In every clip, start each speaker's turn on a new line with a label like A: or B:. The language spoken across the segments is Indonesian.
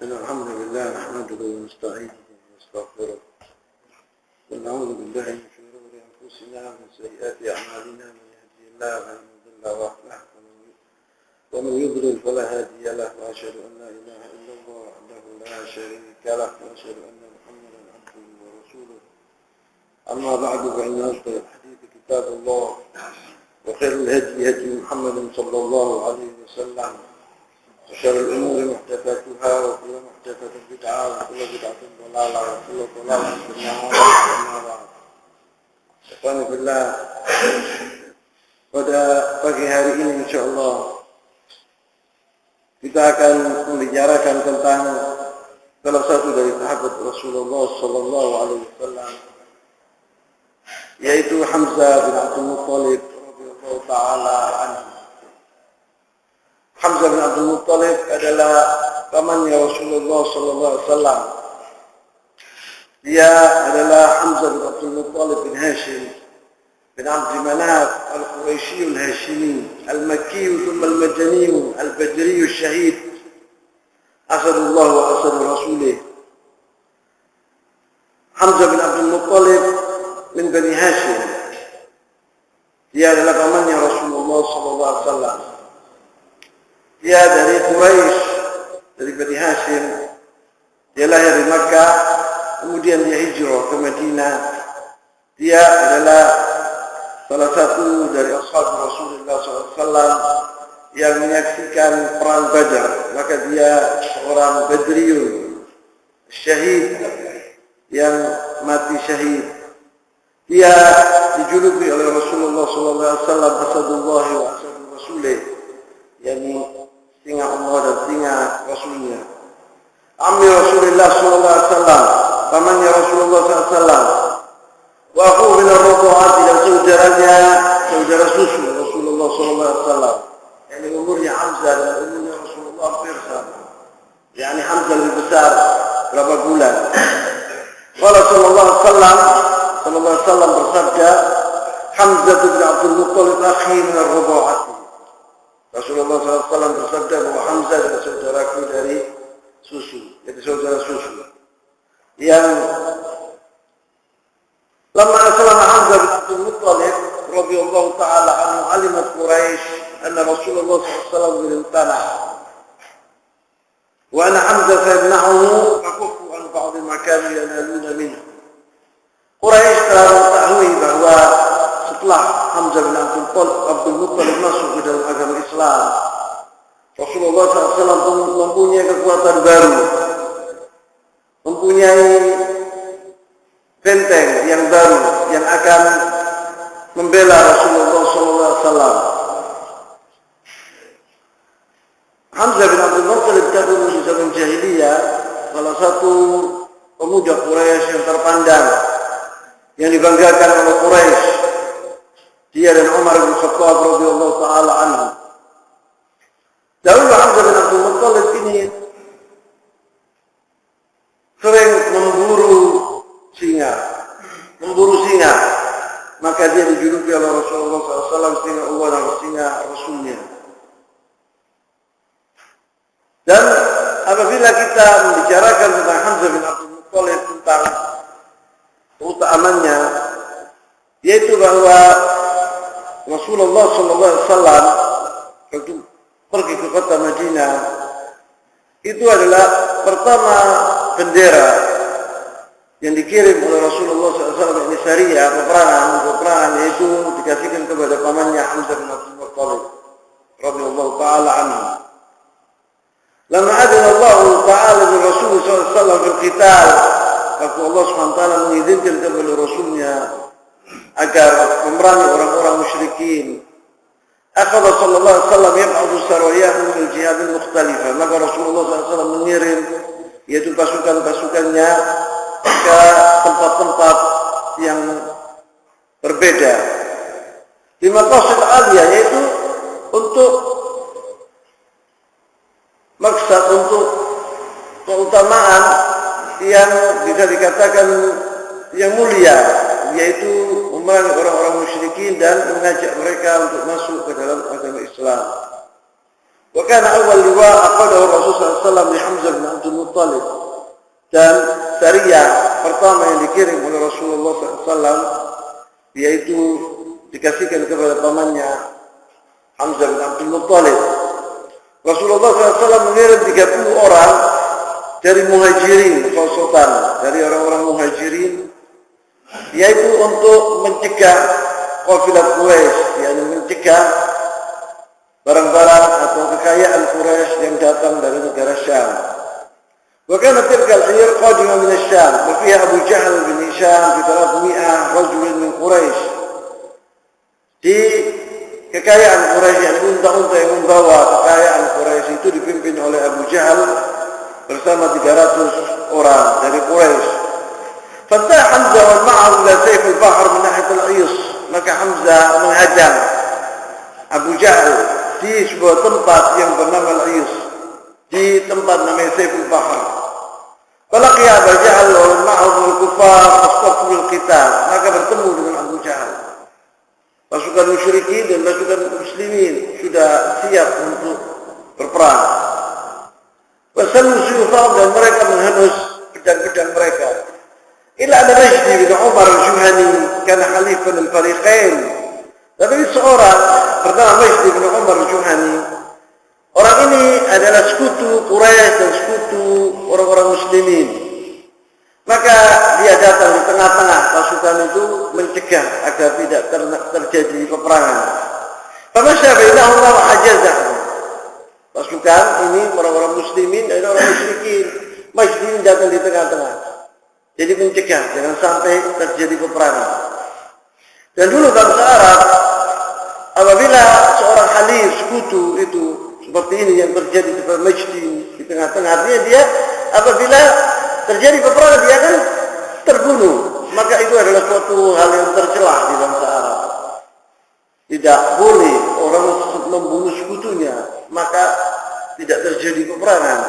A: إن الحمد لله نحمده ونستعينه ونستغفره ونعوذ بالله من شرور أنفسنا ومن سيئات أعمالنا من يهده الله فلا مضل له ومن يضلل فلا هادي له وأشهد أن لا إله إلا الله وحده لا شريك له وأشهد أن محمدا عبده ورسوله أما بعد فإن أصدق الحديث كتاب الله وخير الهدي هدي محمد صلى الله عليه وسلم وشر الأمور محدثاتها وكل محدثة بدعة وكل بدعة ضلالة وكل ضلالة في النار. أما بعد. Ikhwani fillah, pada pagi hari ini insyaallah kita akan membicarakan tentang salah satu dari sahabat Rasulullah sallallahu alaihi wasallam, yaitu Hamzah bin Abdul Muttalib radhiyallahu taala anhu. Hamzah bin Abdul Muttalib adalah pamannya Rasulullah sallallahu alaihi wasallam. Dia adalah Hamzah bin Abdul Muttalib bin Hashim bin Abd Manaf al-Quraisy al-Hashimi al-Makki thumma al-Madani al-Badri al-Shahid Asadullah wa Asad Rasulih. Hamzah bin Abdul Muttalib min Bani Hashim. Dia adalah pamannya Rasulullah sallallahu alaihi wasallam. Dia dari Quraisy, dari Bani Hashim. Dia lahir di Makkah, kemudian dia hijrah ke Madinah. Dia adalah salah satu dari ashab Rasulullah SAW yang menyaksikan perang Badar. Maka dia seorang Badriyun, syahid, yang mati syahid. Dia dijuluki oleh Rasulullah SAW Asadullah wa Asad Rasulih, yakni singa Allah dan singa Rasulnya. Ammi Rasulullah sallallahu alaihi wasallam, pamannya Rasulullah sallallahu alaihi wasallam. Wa akhu min ar-radha'at, dan saudaranya saudara susu Rasulullah sallallahu alaihi wasallam. Yani umurnya Hamzah dan umurnya Rasulullah hampir sama. Yani Hamzah lebih besar berapa bulan. Qala sallallahu alaihi wasallam bersabda, Hamzah bin Abdul Muttalib akhi min ar-radha'at. Rasulullah SAW bersabda bahwa Hamzah adalah saudaraku dari susu, jadi saudara susu. Yang lama aslama Hamzah bin Abdul Muttalib radhiyallahu taala anhu, alimat Quraisy anna Rasulullah SAW bil tanah. Wa ana Hamzah sayamna'uhu fakuffu an ba'd al-makan yanaluna minhu. Quraisy telah mengetahui bahwa setelah Hamzah bin Abdul Muttalib masuk ke dalam agama Islam, Rasulullah SAW mempunyai kekuatan baru, mempunyai benteng yang baru yang akan membela Rasulullah SAW. Hamzah bin Abdul Muttalib dahulu di zaman jahiliyah salah satu pemuda Quraisy yang terpandang, yang dibanggakan oleh Quraisy. Dia dan Umar bin Khattab radhiyallahu taala anhu. Dahulu Hamzah bin Abdul Muttalib ini sering memburu singa. Maka dia dijuluki oleh Rasulullah SAW singa Allah dan singa Rasulnya. Dan apabila kita membicarakan tentang Hamzah bin Abdul Muttalib, tentang keutamaannya, yaitu bahwa Rasulullah SAW waktu pergi ke kota Madinah, itu adalah pertama bendera yang dikirim oleh Rasulullah SAW, ini syariah, peperangan, yaitu dikasihkan kepada pamannya Hamzah bin Abdul Muttalib radhiyallahu taala anhu. Lama adina Allah taala bi Rasulullah SAW fil qital, waktu Allah SWT mengizinkan kepada Rasulnya agar memerangi orang-orang musyrikin. Akhadha sallallahu alaihi wasallam yab'athu sarayah min al-jihad al-mukhtalifah. Maka Rasulullah SAW mengirim, yaitu pasukan-pasukannya ke tempat-tempat yang berbeda. Di maqasid aliyah, yaitu untuk maksud, untuk keutamaan yang bisa dikatakan yang mulia, yaitu memerangi orang-orang musyrikin dan mengajak mereka untuk masuk ke dalam agama Islam. Wa kana awal liwa aqadahu Rasulullah SAW li Hamzah bin Abdul Muttalib. Dan syariah pertama yang dikirim oleh Rasulullah SAW yaitu dikasihkan kepada pamannya Hamzah bin Abdul Muttalib. Rasulullah SAW mengirim 30 orang dari muhajirin, konsultan dari orang-orang muhajirin, yaitu untuk mencegah kafilah Quraisy, yakni mencegah barang-barang atau kekayaan Quraisy yang datang dari negara Syam. Wakana tilka al-ayr qadima min asy-Syam, wa fiha Abu Jahl bin Hisham fi 300 rajul min Quraisy. Di kekayaan Quraisy, yang unta-unta yang membawa kekayaan Quraisy itu dipimpin oleh Abu Jahal bersama 300 orang dari Quraisy. Fatah Hamzah wal ma'ahu ila sayf al-bahr min nahiyat al-Ais. Maka Hamzah menghadang Abu Jahal di sebuah tempat yang bernama al-Ais, di tempat namanya Sayf al-Bahr. Falaqi Abu Jahal wal ma'ahu al-kuffar fastaqbil al-qital. Maka bertemu dengan Abu Jahal. Pasukan musyrikin dan pasukan muslimin sudah siap untuk berperang. Wasallu suyufahum, dan mereka menghanus pedang-pedang mereka. Ila ada Majdi bin Umar al-Juhani kana halifan al-fariqain. Tapi seorang bernama Majdi bin Umar al-Juhani. Orang ini adalah sekutu Quraisy dan sekutu orang-orang muslimin. Maka dia datang di tengah-tengah pasukan itu mencegah agar tidak terjadi peperangan. Famasya bainahum wa hajazah. Pasukan ini orang-orang muslimin dan orang musyrikin. Majdi datang di tengah-tengah. Jadi mencegah jangan sampai terjadi peperangan. Dan dulu bangsa Arab, apabila seorang halif sekutu itu seperti ini yang terjadi di Majdi di tengah-tengah, dia apabila terjadi peperangan dia akan terbunuh. Maka itu adalah suatu hal yang tercelah di bangsa Arab. Tidak boleh orang membunuh sekutunya, maka tidak terjadi peperangan.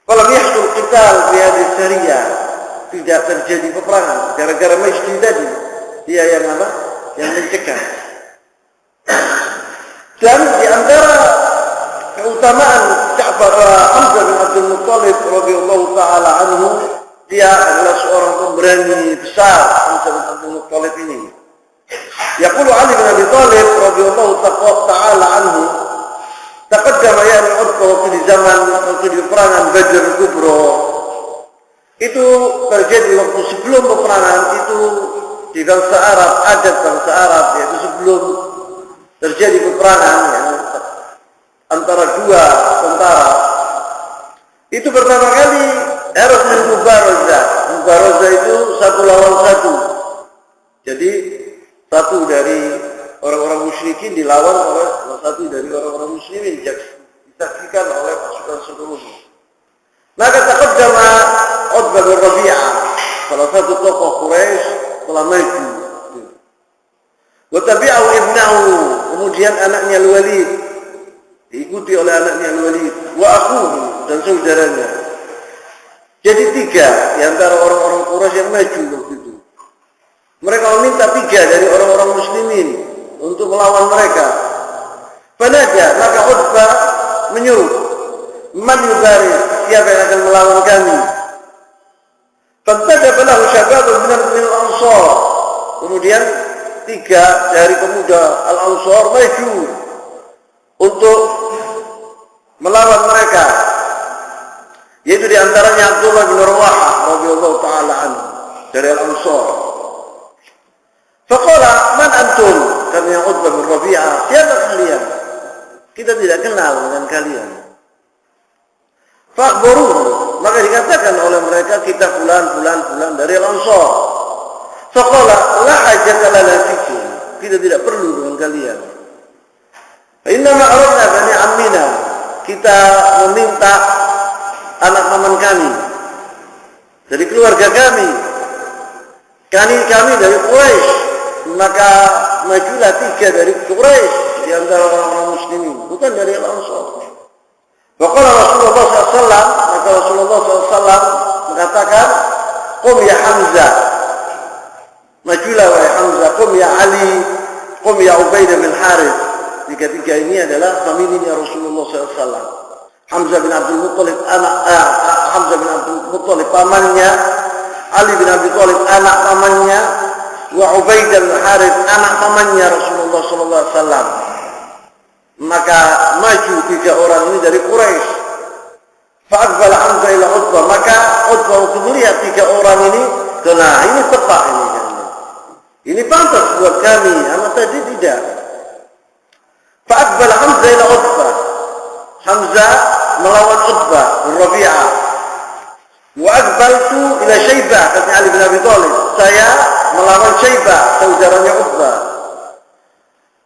A: Kalau yahsul qital fi hadhihi syariah, tidak terjadi peperangan gara-gara Majdi tadi. Dia yang apa? Yang mencegah. Dan di antara keutamaan Ja'far Hamzah bin Abdul Muttalib radhiyallahu taala anhu, dia adalah seorang pemberani besar. Hamzah bin Abdul Muttalib ini. Yaqulu Ali bin Abi Thalib radhiyallahu taala anhu, taqaddama yani Utbah waktu di zaman waktu di peperangan Badr Kubra. Itu terjadi waktu sebelum peperangan itu di bangsa Arab, adat bangsa Arab, yaitu sebelum terjadi peperangan antara dua tentara. Itu pertama kali harus Mubarazah. Mubarazah itu satu lawan satu. Jadi satu dari orang-orang musyrikin dilawan oleh satu dari orang-orang muslimin, disaksikan oleh pasukan seluruhnya. Maka taqaddama Utbah bin Rabi'ah, salah satu tokoh Quraisy, telah maju. Wa tabi'ahu ibnahu, kemudian anaknya Al-Walid, diikuti oleh anaknya Al-Walid, wa akhuhu, dan saudaranya. Jadi 3 di antara orang-orang Quraisy yang maju waktu itu. Mereka meminta 3 dari orang-orang muslimin untuk melawan mereka. Fanaja, maka Utbah menyuruh, man yubaris, siapa yang akan melawan kami? Fantajaba lahu syababun min al-ansar. Kemudian 3 dari pemuda al-ansar maju untuk melawan mereka. Yaitu di antaranya Abdullah bin Rawahah radhiyallahu taala anhu dari al-ansar. Faqala man antum? Kami Utbah bin Rabi'ah, siapa kalian? Kita tidak kenal dengan kalian. Fa'baru, maka dikatakan oleh mereka kita fulan dari al-ansar. Faqala la hajata lana fikum, kita tidak perlu dengan kalian. Inna ma aradna bani ammina, kita meminta anak paman kami dari keluarga kami dari Quraisy, maka majulah 3 dari Quraisy di antara orang-orang muslimin, bukan dari al-ansar. Maka Rasulullah SAW, maka Rasulullah SAW mengatakan, qum ya Hamzah, majulah wahai Hamzah, qum ya Ali, qum ya Ubaidah bin Harith, Tiga-tiga ini adalah familinya Rasulullah SAW. Hamzah bin Abdul Muttalib Hamzah bin Abdul Muttalib pamannya, Ali bin Abi Thalib anak pamannya, wa Ubaidah bin Harith anak pamannya Rasulullah SAW. Maka maju tiga orang ini dari Quraisy. Fa'aqbala Hamzah ila Utbah, maka Utbah waktu melihat tiga orang ini, nah ini tepat ini. Ini pantas buat kami, anak tadi tidak. Fa'aqbala Hamzah ila Utbah. Hamzah melawan Utbah bin Rabi'ah. Wa aqbaltu ila Syaibah, kata Ali bin Abi Thalib. Saya melawan Syaibah, saudaranya Utbah.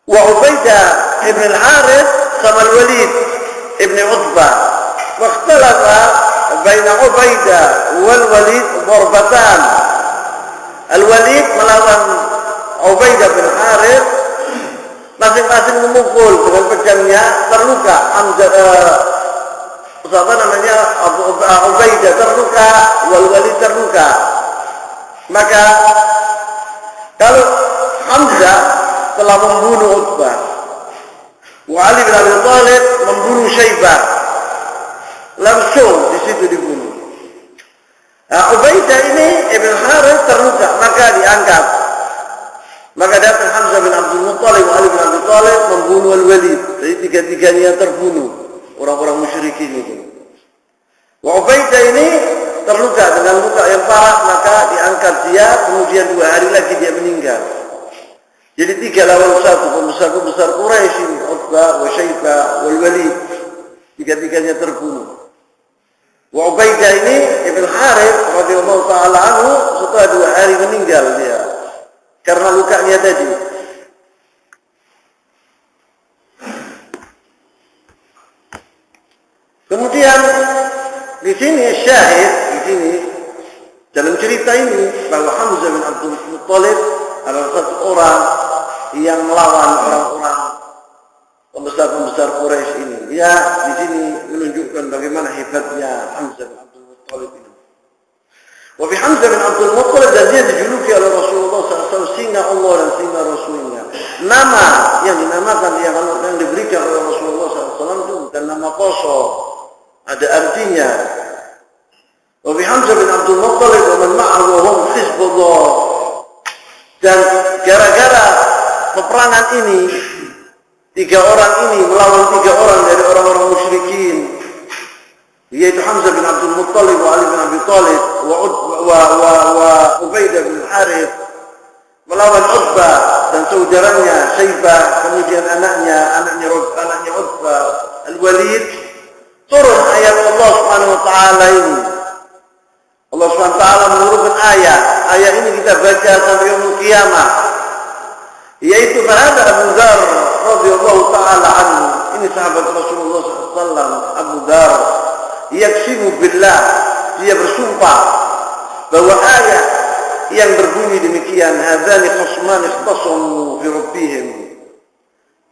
A: Wa Ubaidah ibn al-Harith sama Al-Walid ibn Utbah. Wa ikhtalafa baina Ubaidah wal Walid darbatan. Al-Walid melawan Ubaidah bin Harith, masing-masing memukul dengan pedangnya, terluka. Ubaidah terluka, wal Walid terluka. Maka kalau Hamzah telah membunuh Utbah, wa Ali bin Abi Thalib membunuh Syaibah, langsung di situ dibunuh. Ubaidah ini Ibn Harith terluka, maka diangkat. Maka datang Hamzah bin Abdul Muttalib wa Ali bin Abi Thalib membunuh Al-Walid. Jadi tiga-tiganya terbunuh, orang-orang musyrikin itu. Wa Ubaidah ini terluka dengan luka yang parah, maka diangkat dia, kemudian 2 hari lagi dia meninggal. Jadi 3 lawan 1, pembesar-pembesar Quraisy ini, Utbah, wa Syaibah, wal Walid. Tiga-tiganya terbunuh. Wa Ubaidah ini Ibn Harith radhiyallahu ta'ala anhu setelah 2 hari meninggal dia karena lukanya tadi. Kemudian di sini syahid, di sini dalam cerita ini bahwa Hamzah bin Abdul Muttalib adalah satu orang yang melawan orang-orang pembesar-pembesar Quraisy ini. Dia di sini menunjukkan bagaimana hebatnya Hamzah bin Abdul Muttalib ini. Wa fi Hamzah bin Abdul Muttalib, dan dia dijuluki oleh Rasulullah SAW singa Allah dan singa Rasulnya. Nama yang dinamakan yang diberikan oleh Rasulullah SAW itu bukan nama kosong, ada artinya. Wa fi Hamzah bin Abdul Muttalib wa man ma'ahu wa hum Hizbullah. Dan gara-gara peperangan ini, 3 orang ini melawan 3 orang dari orang-orang musyrikin, yaitu Hamzah bin Abdul Muttalib wa Ali bin Abi Thalib wa Ubaidah bin Harith, melawan Utbah dan saudaranya Syaibah, kemudian anaknya Utbah, Al-Walid. Turun ayat Allah Subhanahu wa taala ini. Allah Subhanahu wa taala menurunkan ayat ini kita baca sampai yaumul qiyamah, yaitu pada Abu Dzar radhiyallahu taala anhu. Ini sahabat Rasulullah SAW, Abu Dzar, yaksimu billah, dia bersumpah bahwa ayat yang berbunyi demikian, hadzani khasman ikhtasamu fi rabbihim,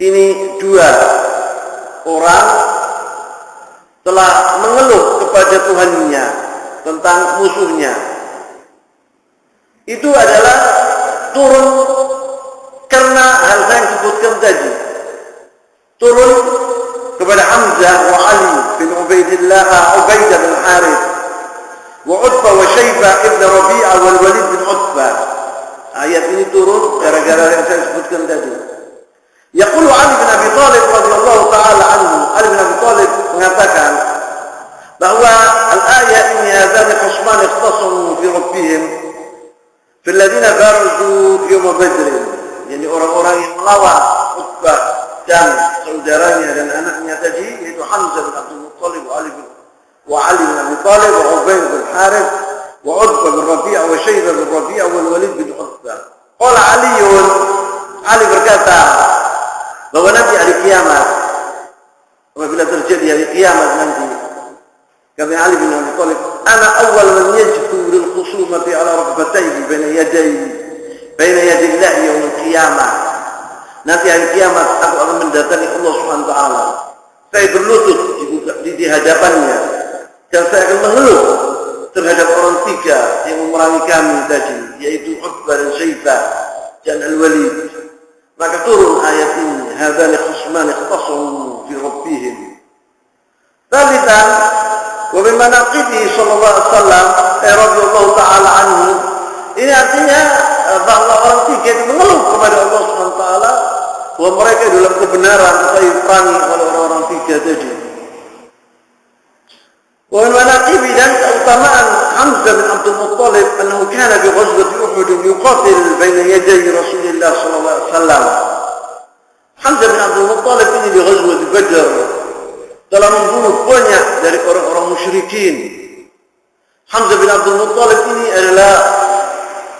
A: ini 2 orang telah mengeluh kepada Tuhannya tentang musuhnya. Itu adalah turun karena hal yang disebutkan tadi. Turun kepada Hamzah wa Ali bin Ubaidah bin Harith wa Utbah wa Syaibah ibn Rabi'ah wal Walid bin Utbah. Ayat ini turun gara-gara yang saya sebutkan tadi. Yaqulu Ali bin Abi Thalib radhiyallahu ta'ala anhu, Ali bin Abi Thalib mengatakan bahwa al-ayat ini hadzani khasman ikhtasamu fi rabbihim fil ladina barazu yawm Badr. Jadi orang-orang yang melawan Utbah dan saudaranya dan anaknya tadi, yaitu Hamzah bin Abdul Muttalib wa Ali bin Abi Thalib wa Ubaidah bin Harith wa Utbah bin Rabi'ah wa Syaibah bin Rabi'ah wal Walid bin Utbah. Qala Ali berkata bahwa nanti hari kiamat, apabila terjadi hari kiamat nanti, kata Ali bin Abi Thalib, ana awwal man yajtu lil khusumati ala rukbatayhi baina yadi Allah yaum al-qiyamah. Nanti hari kiamat aku akan mendatangi Allah Subhanahu wa taala. Saya berlutut di hadapannya dan saya akan mengeluh terhadap orang 3 yang memerangi kami tadi, yaitu Utbah dan Syaibah dan Al-Walid. Maka turun ayat ini, hadzani khasman خصمان اختصموا في ربهم. ثالثا ومن مناقبه صلى الله عليه وسلم radhiyallahu taala anhu, ini artinya bahwa orang tiga itu mengeluh kepada Allah Subhanahu wa taala bahwa mereka dalam kebenaran tetapi diperangi oleh orang-orang tiga tadi. Wa min manaqibi, dan keutamaan Hamzah bin Abdul Muttalib annahu kana bi ghazwati Uhud yuqatil baina yaday Rasulillah sallallahu alaihi wasallam. Hamzah bin Abdul Muttalib ini di ghazwat Badar telah membunuh banyak dari orang-orang musyrikin. Hamzah bin Abdul Muttalib ini adalah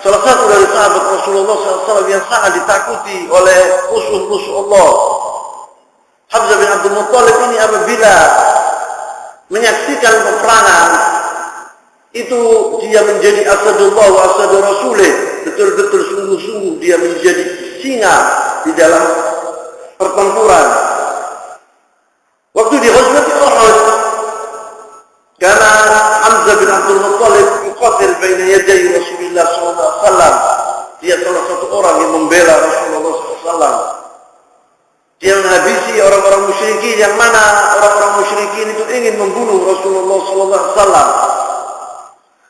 A: salah satu dari sahabat Rasulullah SAW yang sangat ditakuti oleh musuh-musuh Allah. Hamzah bin Abdul Muttalib ini apabila menyaksikan peperangan itu dia menjadi asadullah wa asadur rasulih, betul-betul sungguh-sungguh dia menjadi singa di dalam pertempuran. Waktu di ghazwat Uhud, karena Hamzah bin Abdul Muttalib yuqatil baina yaday Rasulullah sallallahu alaihi wasallam, dia salah satu orang yang membela Rasulullah sallallahu alaihi wasallam. Dia menghabisi orang-orang musyrikin, yang mana orang-orang musyrikin itu ingin membunuh Rasulullah sallallahu alaihi wasallam.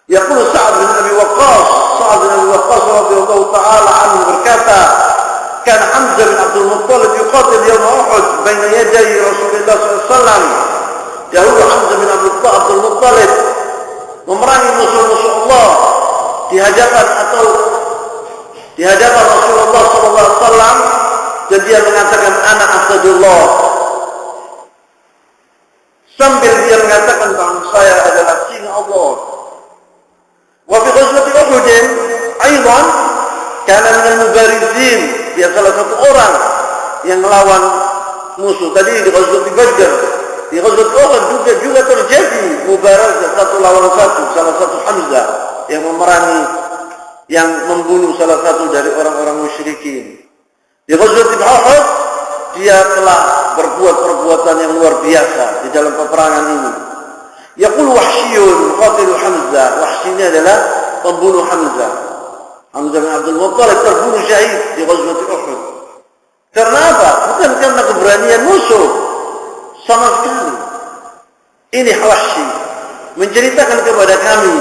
A: Yaqulu Sa'ad bin Abi Waqqas radhiyallahu taala anhu berkata, كان حمزة بن عبد المطلب يقاتل يوم أحد بين يدي رسول الله صلى الله عليه وسلم. Dahulu Hamzah bin Abdul Muttalib memerangi musuh-musuh Allah di hadapan Rasulullah sallallahu alaihi wasallam, dan dia mengatakan ana asadullah, sambil dia mengatakan bahwa saya adalah singa Allah. Wa fi ghazwati Uhud aidan kana min al-mubarizin, dia salah satu orang yang melawan musuh. Tadi di ghazwat Badar, di ghazwat Uhud juga terjadi mubarazah satu lawan satu, salah satu Hamzah yang memerangi, yang membunuh salah satu dari orang-orang musyrikin. Di ghazwat Uhud dia telah berbuat perbuatan yang luar biasa di dalam peperangan ini. Yaqul Wahsyiyun qatil Hamzah. Wahsy ini adalah pembunuh Hamzah. Hamzah bin Abdul Muttalib terbunuh syahid di ghazwat Uhud. Karena apa? Bukan karena keberanian musuh sama sekali. Ini Wahsy menceritakan kepada kami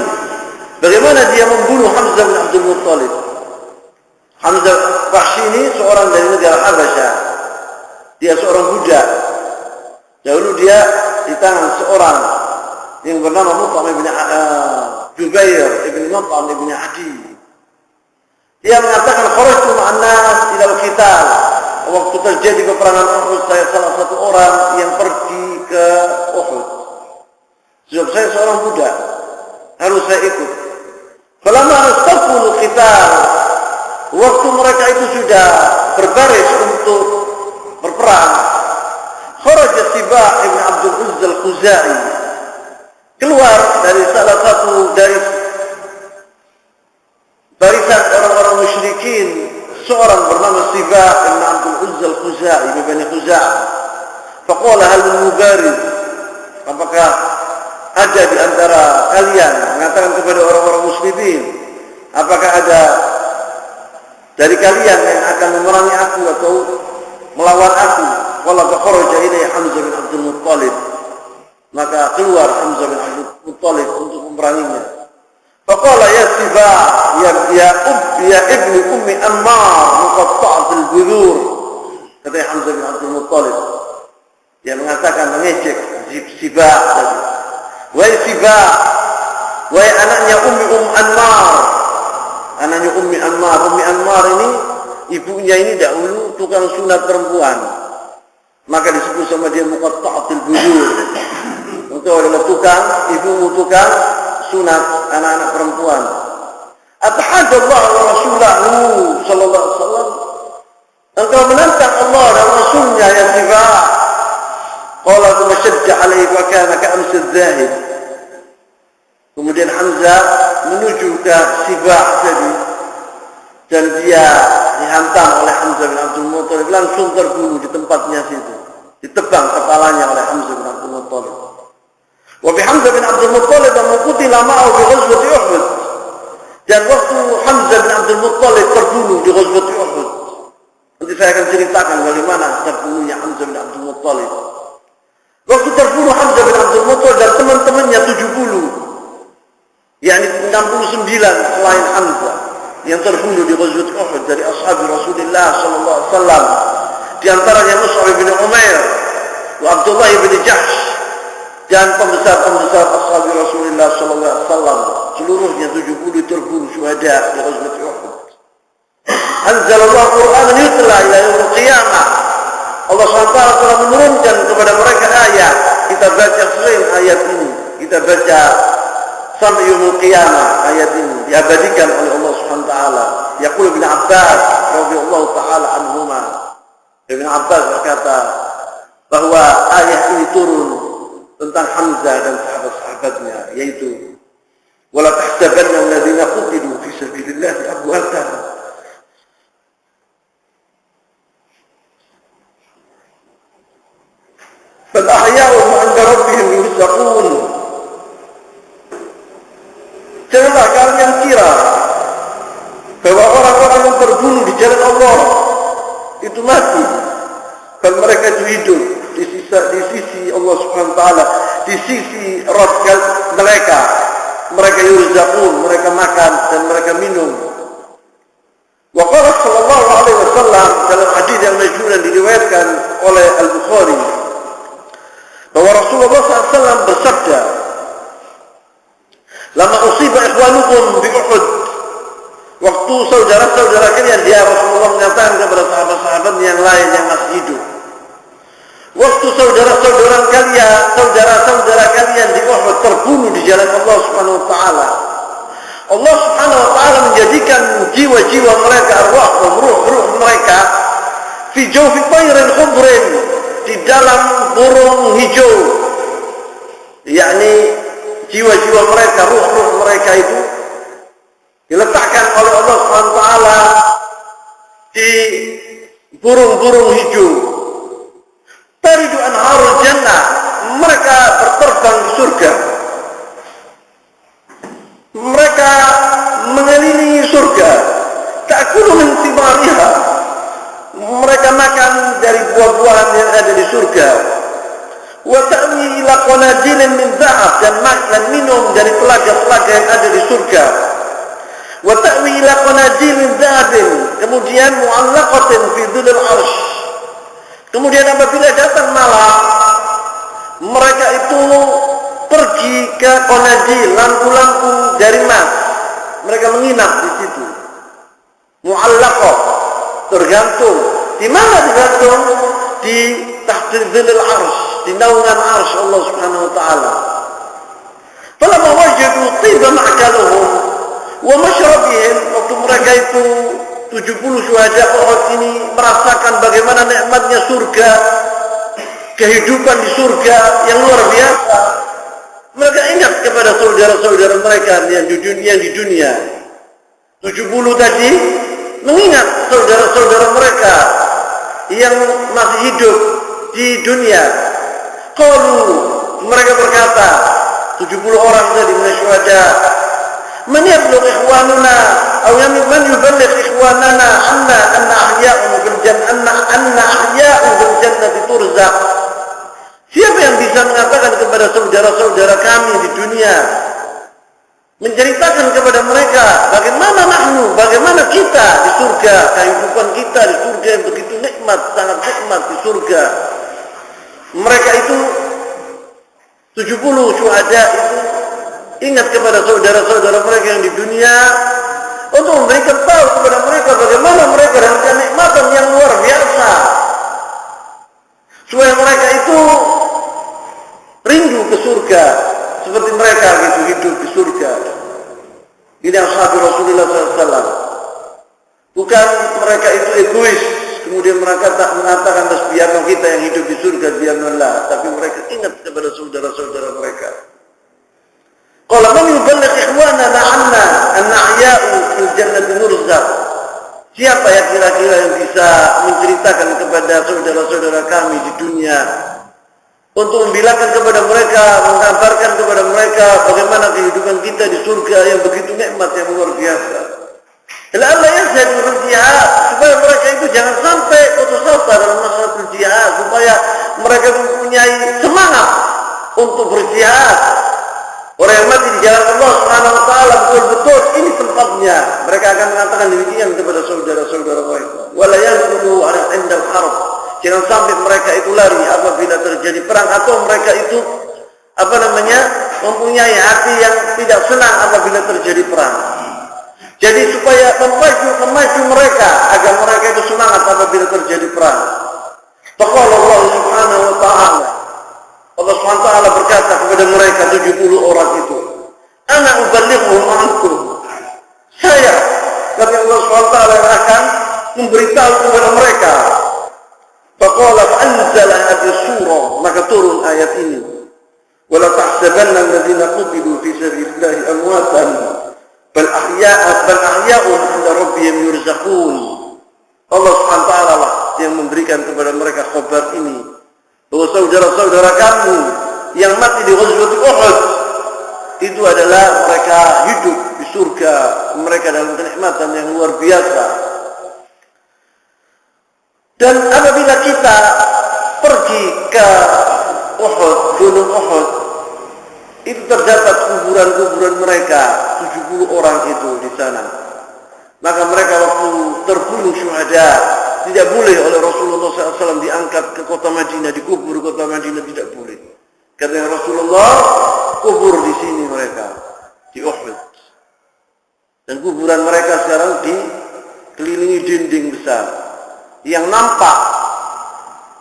A: bagaimana dia membunuh Hamzah bin Abdul Muttalib. Hamzah Wahsy ini seorang dari negara Habasyah. Dia seorang budak. Dahulu dia di tangan seorang yang bernama Mut'im ibn Jubair ibn Mut'im ibn Adi. Dia mengatakan kharajtu ma'an nas ila al-qital. Waktu terjadi peperangan Uhud, saya salah satu orang yang pergi ke Uhud. Sebab saya seorang budak, harus saya ikut. Falamma astaqulu qital, waktu mereka itu sudah berbaris untuk berperang, kharaja Sibah ibn Abdul Uzza al-Khuzai, keluar dari salah satu dari barisan orang-orang musyrikin, seorang bernama Sibah ibn Abdul Uzza al-Khuzai bin Bani Khuza'ah. Faqala hal min mubariz, apakah ada di antara kalian, mengatakan kepada orang-orang muslimin, apakah ada dari kalian yang akan memerangi aku atau melawan aku? Qala fakharaja ilayhi Hamzah bin Abdul Muttalib, maka keluar Hamzah bin Abdul Muttalib untuk memeranginya. Faqala ya Sibah ya ibni ummi Ammar muqatta'at al-budur, kata Hamzah bin Abdul Muttalib. Dia mengatakan, mengejek Sibah tadi. Wahai Sibah, wahai anaknya Ummi Ammar. Anaknya Ummi Ammar. Ummi Ammar ini, ibunya ini dahulu tukang sunat perempuan. Maka disebut sama dia muqatta'atul budur. Itu adalah ibu tukang sunat anak-anak perempuan. Atahadallah wa rasulahu sallallahu alaihi wasallam. Engkau menantang Allah dan Rasulnya ya Sibah. Qala thumma shajja alaihi wa kana ka'amsi adh-dhahib. Kemudian Hamzah menuju ke Sibah tadi, dan dia dihantam oleh Hamzah bin Abdul Muttalib, langsung terbunuh di tempatnya situ, ditebang kepalanya oleh Hamzah bin Abdul Muttalib. Wa bi Hamzah bin Abdul Muttalib qutila ma'ahu fi ghazwati Uhud, dan waktu Hamzah bin Abdul Muttalib terbunuh di ghazwati Uhud, nanti saya akan ceritakan bagaimana terbunuhnya Hamzah bin Abdul Muttalib. Waktu terbunuh Hamzah bin Abdul Muttalib dan teman-temannya 70, yakni 69 selain Hamzah yang terbunuh di Ghazwat Uhud dari ashab Rasulullah sallallahu alaihi wasallam. Di antaranya Mus'ab bin Umair, Abdullah bin Jahsh, dan pembesar-pembesar ashab Rasulullah sallallahu alaihi wasallam. Seluruhnya 70 terbunuh syuhada di Ghazwat Uhud. Anzalallahu Qur'an yutla ila yaumil qiyamah. Allah SWT telah menurunkan kepada mereka ayat. Kita baca sering ayat ini. Kita baca sampai yaumil qiyamah. Ayat ini diabadikan oleh Allah SWT. Yaqul Ibn Abbas radhiyallahu taala anhuma. Ibn Abbas berkata bahwa ayat ini turun tentang Hamzah dan sahabat-sahabatnya, yaitu wala tahsabanna alladziina qutilu fi sabilillahi amwatan bal ahya'un 'inda rabbihim yurzaqun. Janganlah kalian kira bahwa orang-orang yang terbunuh di jalan Allah itu mati, dan mereka itu hidup di sisi Allah Subhanahu wa taala, di sisi Rabb mereka. Mereka yurzaqun, mereka makan dan mereka minum. Wa qala sallallahu alaihi wasallam dalam hadis yang masyhur yang diriwayatkan oleh Al-Bukhari bahwa Rasulullah SAW bersabda, lama usiba ikhwanukum bi Uhud, waktu saudara-saudara kalian, dia Rasulullah mengatakan kepada sahabat-sahabat yang lain yang masih hidup, waktu saudara-saudara kalian di Uhud terbunuh di jalan Allah Subhanahu wa taala, Allah Subhanahu wa taala menjadikan jiwa-jiwa mereka, arwahum, ruh-ruh mereka fi jawfi tayrin khudrin, di dalam burung hijau, yakni jiwa-jiwa mereka, ruh-ruh mereka itu diletakkan oleh Allah SWT di burung-burung hijau. Taridu anharul jannah, mereka berterbang di surga, mereka mengelilingi surga. Ta'kulu min thimariha, mereka makan dari buah-buahan yang ada di surga. Wa ta'wi ila qanadilin min dhahab, dan minum dari telaga-telaga yang ada di surga. Wa ta'wi ila qanadilin dhahabin, kemudian mu'allaqatin fi dhulil arsh. Kemudian apabila datang malam, mereka itu pergi ke qanadil, lampu-lampu dari emas. Mereka menginap di situ. Mu'allaqah, tergantung. Di mana digantung? Di tahtil dhilil arsh, di naungan arsh Allah Subhanahu wa taala. Falamma wajadu tiba ma'kaluhum wa mashrabihim, waktu mereka itu 70 syuhada Uhud ini merasakan bagaimana nikmatnya surga, kehidupan di surga yang luar biasa. Mereka ingat kepada saudara-saudara mereka yang di dunia. 70 tadi mengingat saudara-saudara mereka yang masih hidup di dunia. Qalu, mereka berkata, 70 orang tadi syuhada, man yablugh ikhwanuna aw man yuballigh ikhwanana anna ahya'un bil jannah anna ahya'un bil jannati turzaq. Siapa yang bisa mengatakan kepada saudara-saudara kami di dunia, menceritakan kepada mereka bagaimana kita di surga, kehidupan kita di surga yang begitu nikmat, sangat nikmat di surga. Mereka itu 70 syuhada itu ingat kepada saudara-saudara mereka yang di dunia untuk memberikan tahu kepada mereka bagaimana mereka dalam kenikmatan yang luar biasa, supaya mereka itu rindu ke surga seperti mereka gitu hidup di surga. Ini ashab Rasulullah SAW. Bukan mereka itu egois, kemudian mereka tak mengatakan biarkan kita yang hidup di surga, biarkanlah, tapi mereka ingat kepada saudara-saudara mereka. Qala man yuballigh ikhwanana anna ahya'u fil jannati nurzaq. Siapa yang kira-kira yang bisa menceritakan kepada saudara-saudara kami di dunia untuk membilangkan kepada mereka, menggambarkan kepada mereka bagaimana kehidupan kita di surga yang begitu nikmat, yang luar biasa. La'alla yazhadu fil jihad, supaya mereka itu jangan sampai putus asa dalam masalah jihad, supaya mereka mempunyai semangat untuk berjihad. Orang yang mati di jalan Allah Subhanahu wa taala betul-betul ini tempatnya. Mereka akan mengatakan demikian kepada saudara-saudara mereka. Wala yanqulu 'inda al-harb. Jangan sampai mereka itu lari apabila terjadi perang, atau mereka itu mempunyai hati yang tidak senang apabila terjadi perang. Jadi supaya memacu mereka agar mereka itu semangat apabila terjadi perang. Faqala Allah Subhanahu wa taala, Allah Subhanahu wa taala berkata kepada mereka 70 orang itu, "Ana uballighuhum ankum." Saya, kata Allah Subhanahu wa taala, akan memberitahu kepada mereka. Faqala fa'anzala hadhihi surah, maka turun ayat ini. Wala tahsabanna alladziina qutilu fi sabilillahi amwatan bal ahya'un 'inda rabbihim yurzaqun. Allah Subhanahu wa taala lah yang memberikan kepada mereka kabar ini, bahwa saudara-saudara kamu yang mati di Ghazwat Uhud itu adalah mereka hidup di surga, mereka dalam kenikmatan yang luar biasa. Dan apabila kita pergi ke Uhud, gunung Uhud, itu terdapat kuburan-kuburan mereka, 70 orang itu di sana. Maka mereka waktu terbunuh syuhada, tidak boleh oleh Rasulullah SAW diangkat ke kota Madinah, dikubur kota Madinah, tidak boleh. Karena Rasulullah kubur di sini mereka, di Uhud. Dan kuburan mereka sekarang dikelilingi dinding besar. Yang nampak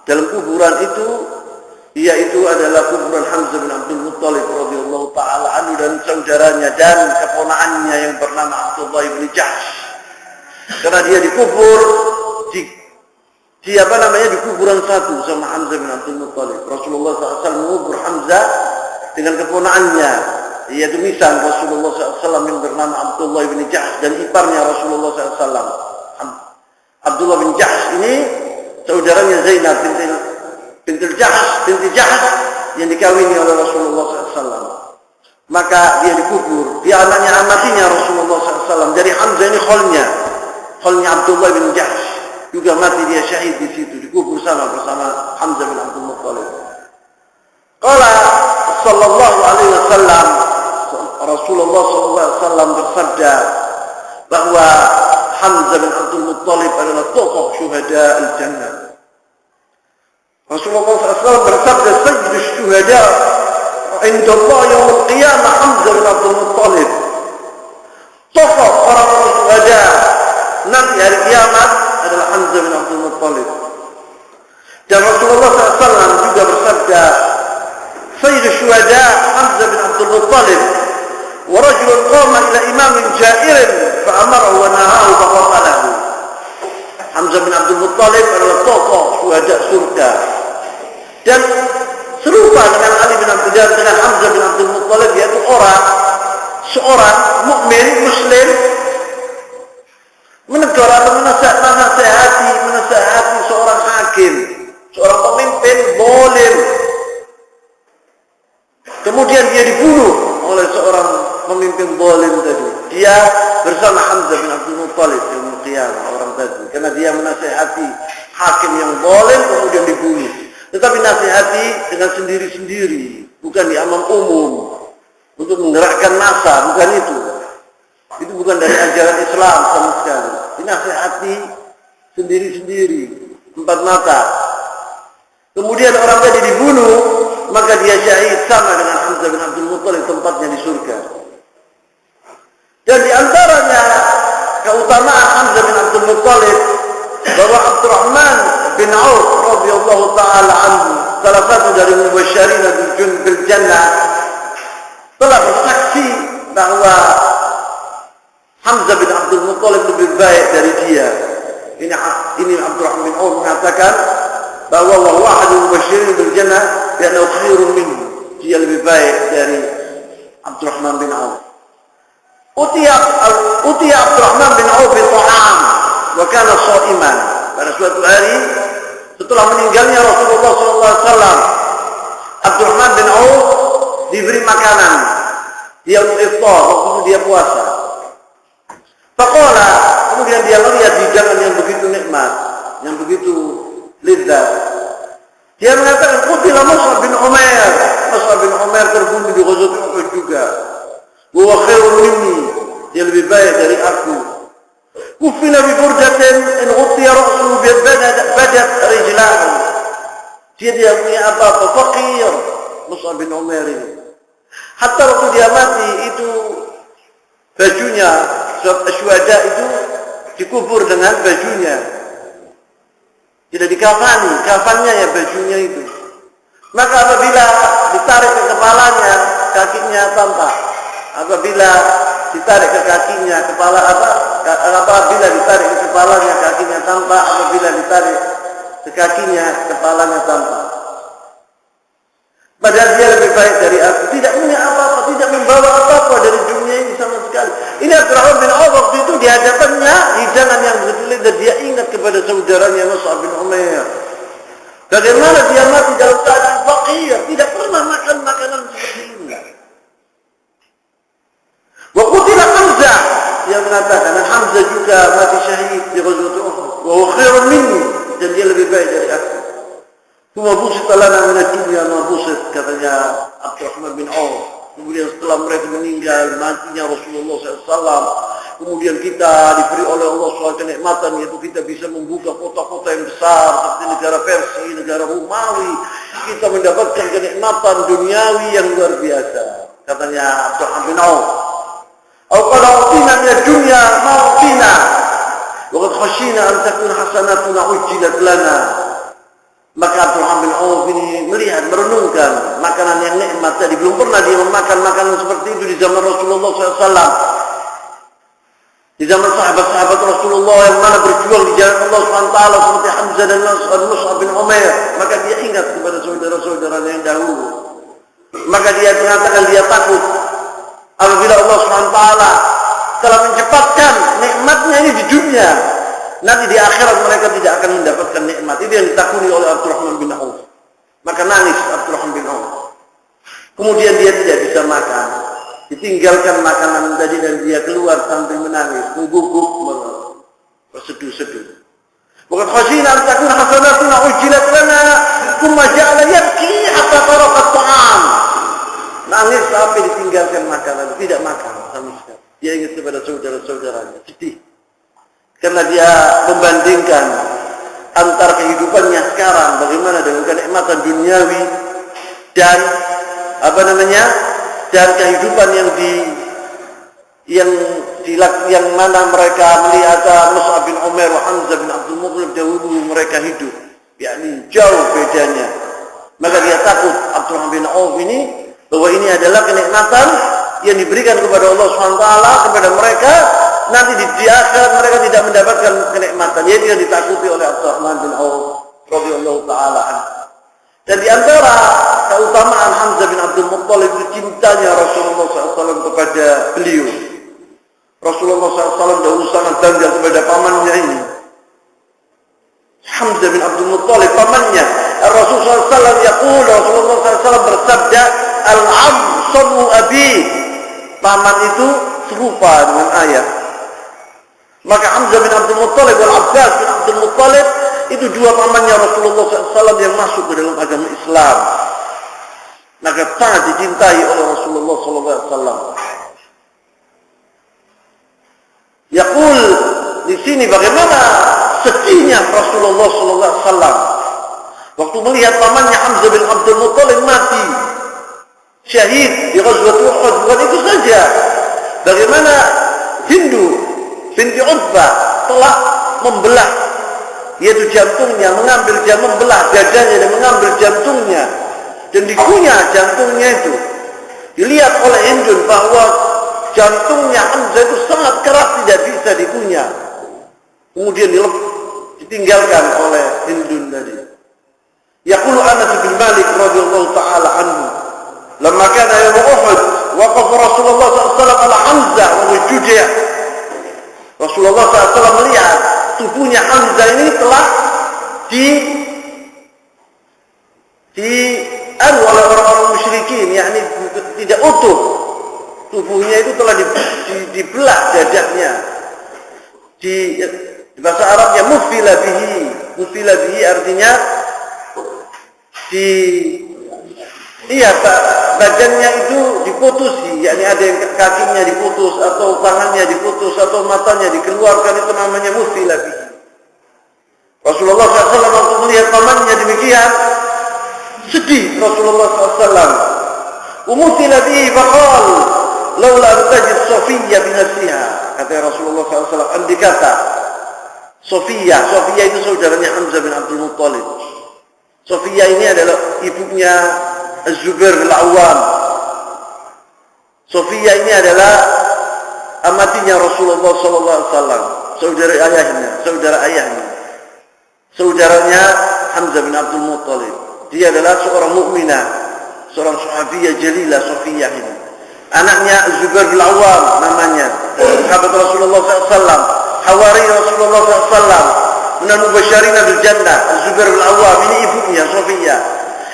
A: dalam kuburan itu, yaitu adalah kuburan Hamzah bin Abdul Muttalib radhiyallahu taala anhu dan saudaranya dan keponakannya yang bernama Abdullah bin Jahsh. Karena dia dikubur di kuburan satu sama Hamzah bin Abdul Muttalib. Rasulullah SAW mengubur Hamzah dengan keponakannya, yaitu nisan Rasulullah SAW yang bernama Abdullah bin Jahsh, dan iparnya Rasulullah SAW. Abdullah bin Jahsh ini saudaranya Zainab binti Jahsh yang dikawini oleh Rasulullah SAW. Maka dia dikubur. Dia anaknya amatinya Rasulullah SAW. Jadi Hamzah ini kholnya Abdullah bin Jahsh juga mati, dia syahid di situ, dikubur bersama Hamzah bin Abdul Muttalib. Qala sallallahu alaihi wasallam, Rasulullah sallallahu alaihi wasallam bersabda bahwa Hamzah bin Abdul Muttalib adalah tokoh syuhada al-jannah. Rasulullah SAW bersabda, "Sayyidus syuhada inda Allah yaumul qiyamah Hamzah bin Abdul Muttalib." Tokoh orang-orang syuhada nanti hari kiamat adalah Hamzah bin Abdul Muttalib. Dan Rasulullah SAW juga bersabda, "Sayyidus syuhada Hamzah bin Abdul Muttalib, wa rajulun qama ila imamin jairin fa'amarahu wa nahahu faqatalahu." Hamzah bin Abdul Muttalib adalah tokoh syuhada surga. Dan serupa dengan Ali bin Abi Thalib, dengan Hamzah bin Abdul Muttalib, yaitu seorang mukmin muslim menegur atau menasihati seorang hakim, seorang pemimpin zalim. Kemudian dia dibunuh oleh seorang pemimpin zalim tadi. Dia bersama Hamzah bin Abdul Muttalib yaumul qiyamah, orang tadi, karena dia menasihati hakim yang zalim kemudian dibunuh. Tetapi nasihati dengan sendiri-sendiri, bukan di amam umum untuk menggerakkan massa, bukan itu. Itu bukan dari ajaran Islam sama sekali. Dinasihati sendiri-sendiri, empat mata. Kemudian orang tadi dibunuh, maka dia syahid sama dengan Hamzah bin Abdul Muttalib, tempatnya di surga. Dan di antaranya keutamaan Hamzah bin Abdul Muttalib, bahwa Abdurrahman bin Auf radhiyallahu taala anhu, salah satu dari mubasysyirin bil jannah, telah bersaksi bahwa Hamzah bin Abdul Muttalib lebih baik dari dia. Ini Abdurrahman bin Auf mengatakan bahwa wallahu mubasysyirin bil jannah bi'annahu khairun minhu. Dia lebih baik dari Abdurrahman bin Auf. Utiya Abdurrahman bin Auf bi ta'am wa kana sha'iman. Pada suatu hari setelah meninggalnya Rasulullah SAW, Abdurrahman bin Auf diberi makanan. Dia untuk iftar, waktu itu dia puasa. Faqala kemudian dia melihat hidangan yang begitu nikmat, yang begitu lezat. Dia mengatakan, qutila Mus'ab bin Umair. Mus'ab bin Umair terbunuh di Ghazwat Uhud juga. Wa khairun minni, dia lebih baik dari aku. Kufina bi burdatin in ghutiya ra'suhu bi badat rijlahu. Dia tidak punya apa-apa, fakir Mus'ab bin Umair ini. Hatta waktu dia mati itu bajunya syuhada itu dikubur dengan bajunya. Tidak dikafani, kafannya ya bajunya itu. Maka apabila ditarik ke kepalanya, kakinya tampak. Apabila ditarik ke kakinya, apabila ditarik ke kepalanya, kakinya tampak. Apabila ditarik ke kakinya, kepalanya tampak. Padahal dia lebih baik dari aku. Tidak punya apa-apa, tidak membawa apa-apa dari dunia ini sama sekali. Ini Abdurrahman bin Auf waktu itu di hadapannya hidangan yang begitu dan dia ingat kepada saudaranya Mus'ab bin Umair. Bagaimana dia mati dalam keadaan fakir, tidak pernah makan makanan seperti ini. Wa qutila Hamzah, dia mengatakan Hamzah juga mati syahid di Ghazwat Uhud. Wa huwa khairun minni, dan dia lebih baik dari aku. Cuma busit lana min dunia ma busit, katanya Abdurrahman bin Auf. Kemudian setelah mereka meninggal, matinya Rasulullah SAW, kemudian kita diberi oleh Allah suatu kenikmatan, yaitu kita bisa membuka kota-kota yang besar seperti negara Persia, negara Romawi. Kita mendapatkan kenikmatan duniawi yang luar biasa, katanya Abdurrahman bin Auf. Qala utina min dunya ma utina wa qad khashina an takuna hasanatuna ujjilat lana. Maka Abdurrahman bin Auf ini melihat, merenungkan makanan yang nikmat tadi. Belum pernah dia memakan makanan seperti itu di zaman Rasulullah SAW. Di zaman sahabat-sahabat Rasulullah yang mana berjuang di jalan Allah SWT seperti Hamzah dan Mus'ab bin Umair. Maka dia ingat kepada saudara-saudaranya yang dahulu. Maka dia mengatakan dia takut apabila Allah SWT telah mencepatkan nikmatnya ini di dunia, nanti di akhirat mereka tidak akan mendapatkan nikmat. Itu yang ditakuni oleh Abdurrahman bin Auf. Maka nangis Abdurrahman bin Auf. Kemudian dia tidak bisa makan. Ditinggalkan makanan tadi dan dia keluar sambil menangis, mengguguk, berseduh-seduh. Bukan khasina an takuna hasanatuna ujjilat lana, thumma ja'ala yabki hatta taraqa at-ta'am. Nangis sampai ditinggalkan makanan, tidak makan sama sekali. Dia ingat kepada saudara-saudaranya, sedih. Karena dia membandingkan antara kehidupannya sekarang, bagaimana dengan kenikmatan duniawi dan dan kehidupan yang mana mereka melihat Mus'ab bin Umair wa Hamzah bin Abdul Muttalib dahulu mereka hidup, yakni jauh bedanya. Maka dia takut Abdurrahman bin Auf ini bahwa ini adalah kenikmatan yang diberikan kepada Allah SWT kepada mereka. Nanti di akhirat mereka tidak mendapatkan kenikmatan. Yaitu yang ditakuti oleh Abdurrahman bin Auf radhiyallahu taala anhu. Dan di antara keutamaan Hamzah bin Abdul Muttalib itu cintanya Rasulullah SAW kepada beliau. Rasulullah SAW dahulu sangat bangga kepada pamannya ini. Hamzah bin Abdul Muttalib pamannya. Rasulullah SAW bersabda, "Al-'am sabu abi." Paman itu serupa dengan ayah. Maka Hamzah bin Abdul Muttalib dan Abbas bin Abdul Muttalib itu dua pamannya Rasulullah SAW yang masuk ke dalam agama Islam. Maka sangat dicintai oleh Rasulullah SAW. Yaqul di sini bagaimana sedihnya Rasulullah SAW waktu melihat pamannya Hamzah bin Abdul Muttalib mati syahid di Ghazwat Uhud. Bukan itu saja, bagaimana Hindu binti Utbah telah membelah, yaitu jantungnya, membelah dadanya dan mengambil jantungnya dan dikunyah jantungnya itu. Dilihat oleh Hindun bahwa jantungnya Hamzah itu sangat keras, tidak bisa dikunyah. Kemudian ditinggalkan oleh Hindun tadi. Yaqulu Anas bin Malik radhiyallahu taala anhu, lamma kana yawm Uhud waqaf Rasulullah SAW ala Hamzah wa Juja'. Rasulullah SAW melihat tubuhnya Hamzah ini telah oleh orang-orang musyrikin, yakni tidak utuh. Tubuhnya itu telah dibelah dadanya, Di bahasa Arabnya mufila bihi. Mufila bihi artinya badannya itu diputusi, yakni ada yang kakinya diputus atau tangannya diputus atau matanya dikeluarkan, itu namanya mufila bihi. Rasulullah SAW waktu melihat pamannya demikian, sedih Rasulullah SAW. Umutila bihi faqal laula an tajid Sofiyya binafsiha. Kata Rasulullah SAW, andai kata Sofiyya itu saudaranya Hamzah bin Abdul Muttalib. Sofiyya ini adalah ibunya Az-Zubair bin Awam. Sofiyya ini adalah amatinya Rasulullah SAW, saudara ayahnya, saudaranya Hamzah bin Abdul Muttalib. Dia adalah seorang mukminah, seorang sahabiyah jalilah Sofiyah ini. Anaknya Az-Zubair bin Awam namanya, sahabat Rasulullah SAW, hawari Rasulullah SAW, minal mubasysyirin bil jannah. Az-Zubair bin Awam ini ibunya Sofiyah.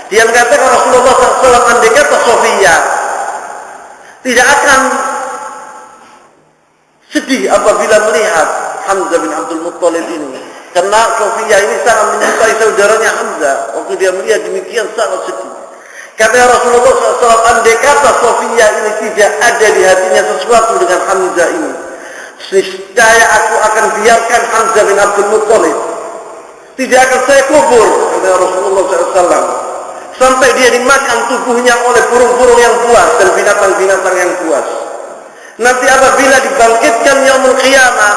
A: Dia mengatakan Rasulullah SAW, andai kata Sofiyah tidak akan sedih apabila melihat Hamzah bin Abdul Muttalib ini, karena Sofiyah ini sangat menyukai saudaranya Hamzah. Waktu dia melihat demikian sangat sedih. Kata Rasulullah SAW, andai kata Sofiyah ini tidak ada di hatinya sesuatu dengan Hamzah ini, niscaya aku akan biarkan Hamzah bin Abdul Muttalib, tidak akan saya kubur, kata Rasulullah SAW, sampai dia dimakan tubuhnya oleh burung-burung yang buas dan binatang-binatang yang buas. Nanti apabila dibangkitkan yaumul qiyamah,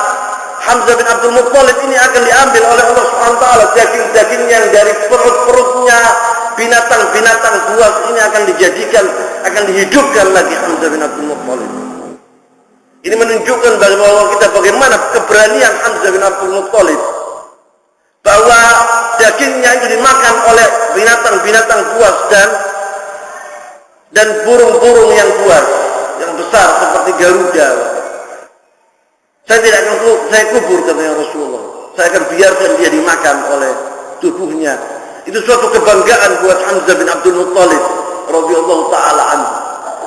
A: Hamzah bin Abdul Muttalib ini akan diambil oleh Allah SWT, daging-daging yang dari perut-perutnya binatang-binatang buas ini akan dihidupkan lagi Hamzah bin Abdul Muttalib. Ini menunjukkan bahwa bagaimana keberanian Hamzah bin Abdul Muttalib, bahwa dagingnya itu dimakan oleh binatang-binatang buas dan burung-burung yang buas, yang besar seperti Garuda. Saya kubur, katanya Rasulullah. Saya akan biarkan dia dimakan oleh tubuhnya. Itu suatu kebanggaan buat Hamzah bin Abdul Muttalib radhiyallahu taala anhu,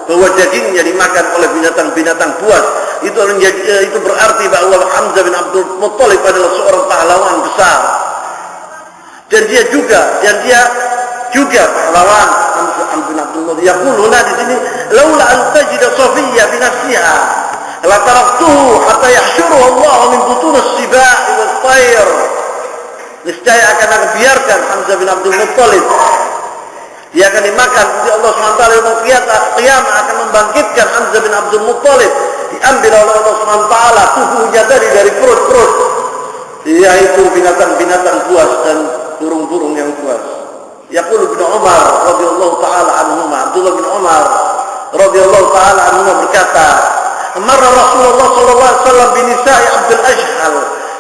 A: bahwa dagingnya dimakan oleh binatang-binatang buas. Itu berarti bahwa Hamzah bin Abdul Muttalib adalah seorang pahlawan besar. Dan dia juga pahlawan. Hamzah bin Abdul Muttalib yaquluna di sini, laula an tajida Sofiyya bi nafsiha la taraktuhu hatta yahsyuruhu Allah min butun as-sibai wat-tayr. Niscaya akan biarkan Hamzah bin Abdul Muttalib, dia akan dimakan oleh Allah SWT. Qiyamah akan membangkitkan Hamzah bin Abdul Muttalib, diambil oleh Allah SWT tubuhnya dari perut-perut, yaitu binatang-binatang buas dan burung-burung yang buas. Yaqul bin Umar radhiyallahu taala anhuma, Abdullah bin Umar radhiyallahu taala anhuma berkata, marra Rasulullah sallallahu alaihi wasallam bi nisa'i Abdul Ashhal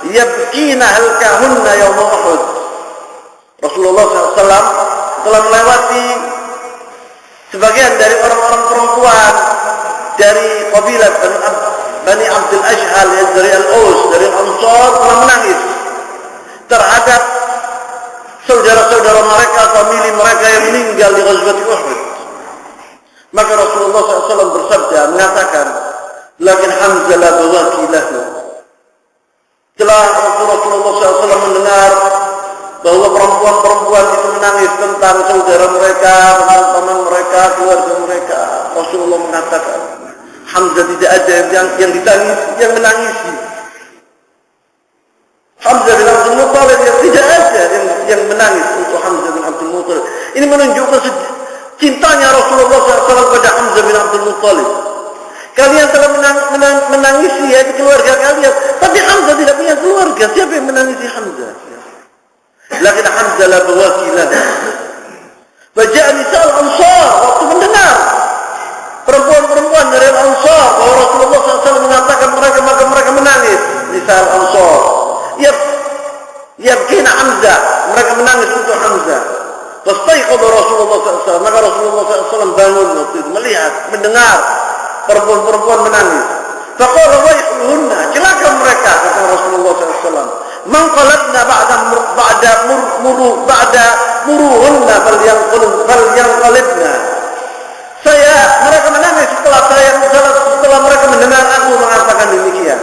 A: yabkina halkahunna yaum Uhud. Rasulullah SAW telah melewati sebagian dari orang-orang perempuan dari kabilah Bani Abdul Ashhal, dari Al-Aus, dari Al-Ansar, telah menangis terhadap saudara-saudara mereka, famili mereka yang meninggal di Ghazwat Uhud. Maka Rasulullah SAW bersabda, mengatakan, lakin Hamzah la bawaki lahu. Setelah Rasulullah SAW mendengar bahwa perempuan-perempuan itu menangis tentang saudara mereka, tentang teman mereka, keluarga mereka, Rasulullah mengatakan, Hamzah tidak ada yang ditangisi, yang menangisi. Hamzah bin Abdul Muttalib yang tidak ada yang menangis untuk Hamzah bin Abdul Muttalib. Ini menunjukkan cintanya Rasulullah SAW kepada Hamzah bin Abdul Muttalib. Kalian telah menangisi yaitu keluarga kalian, tapi Hamzah tidak punya keluarga. Siapa yang menangisi Hamzah? Lakin Hamzah la bawakilah. Baca nisal Ansar, waktu mendengar perempuan-perempuan dari Ansar bahwa Rasulullah SAW mengatakan mereka, maka mereka menangis. Nisal Ansar, yabkina Hamzah, mereka menangis untuk Hamzah. Fastaiqadha Rasulullah SAW, maka Rasulullah SAW bangun waktu itu, melihat, mendengar perempuan-perempuan menangis. Faqala wayhunna, celaka mereka, kata Rasulullah SAW. Man qalabna ba'da muruhunna falyanqalibna. Mereka menangis setelah mereka mendengar aku mengatakan demikian.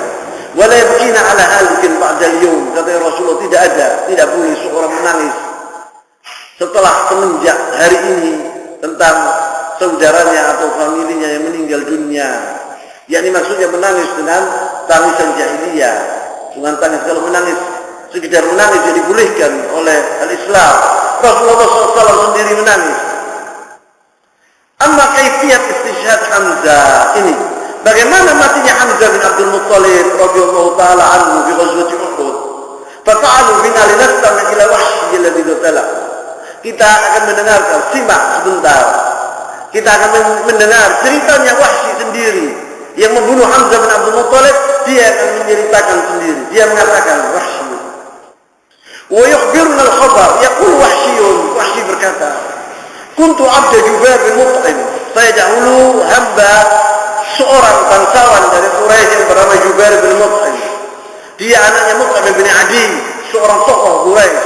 A: Wala yabkina ala halikin ba'dal yawm. Kata Rasulullah, tidak boleh seorang menangis setelah semenjak hari ini tentang saudaranya atau familinya yang meninggal dunia. Yakni maksudnya menangis dengan tangisan jahiliyah. Bukan tangis, kalau menangis sekedar menangis jadi dibolehkan oleh al-Islam. Rasulullah SAW sendiri menangis. Amma kaifiyat istishhad Hamzah ini, bagaimana matinya Hamzah bin Abdul Muttalib radhiyallahu taala anhu di ghazwati Uhud. Fata'alu bina linastami' ila wahsy alladhi qatala. Kita akan mendengarkan, simak sebentar. Kita akan mendengar ceritanya Wahsy sendiri yang membunuh Hamzah bin Abdul Muttalib. Dia akan menceritakan sendiri. Dia mengatakan, Wahsy wa yukhbiruna al-khabar, yaqul Wahsy berkata, kuntu abda Jubair bin Mut'im. Saya dahulu hamba seorang bangsawan dari Quraisy yang bernama Jubair bin Mut'im. Dia anaknya Mut'im bin Adi, seorang tokoh Quraisy.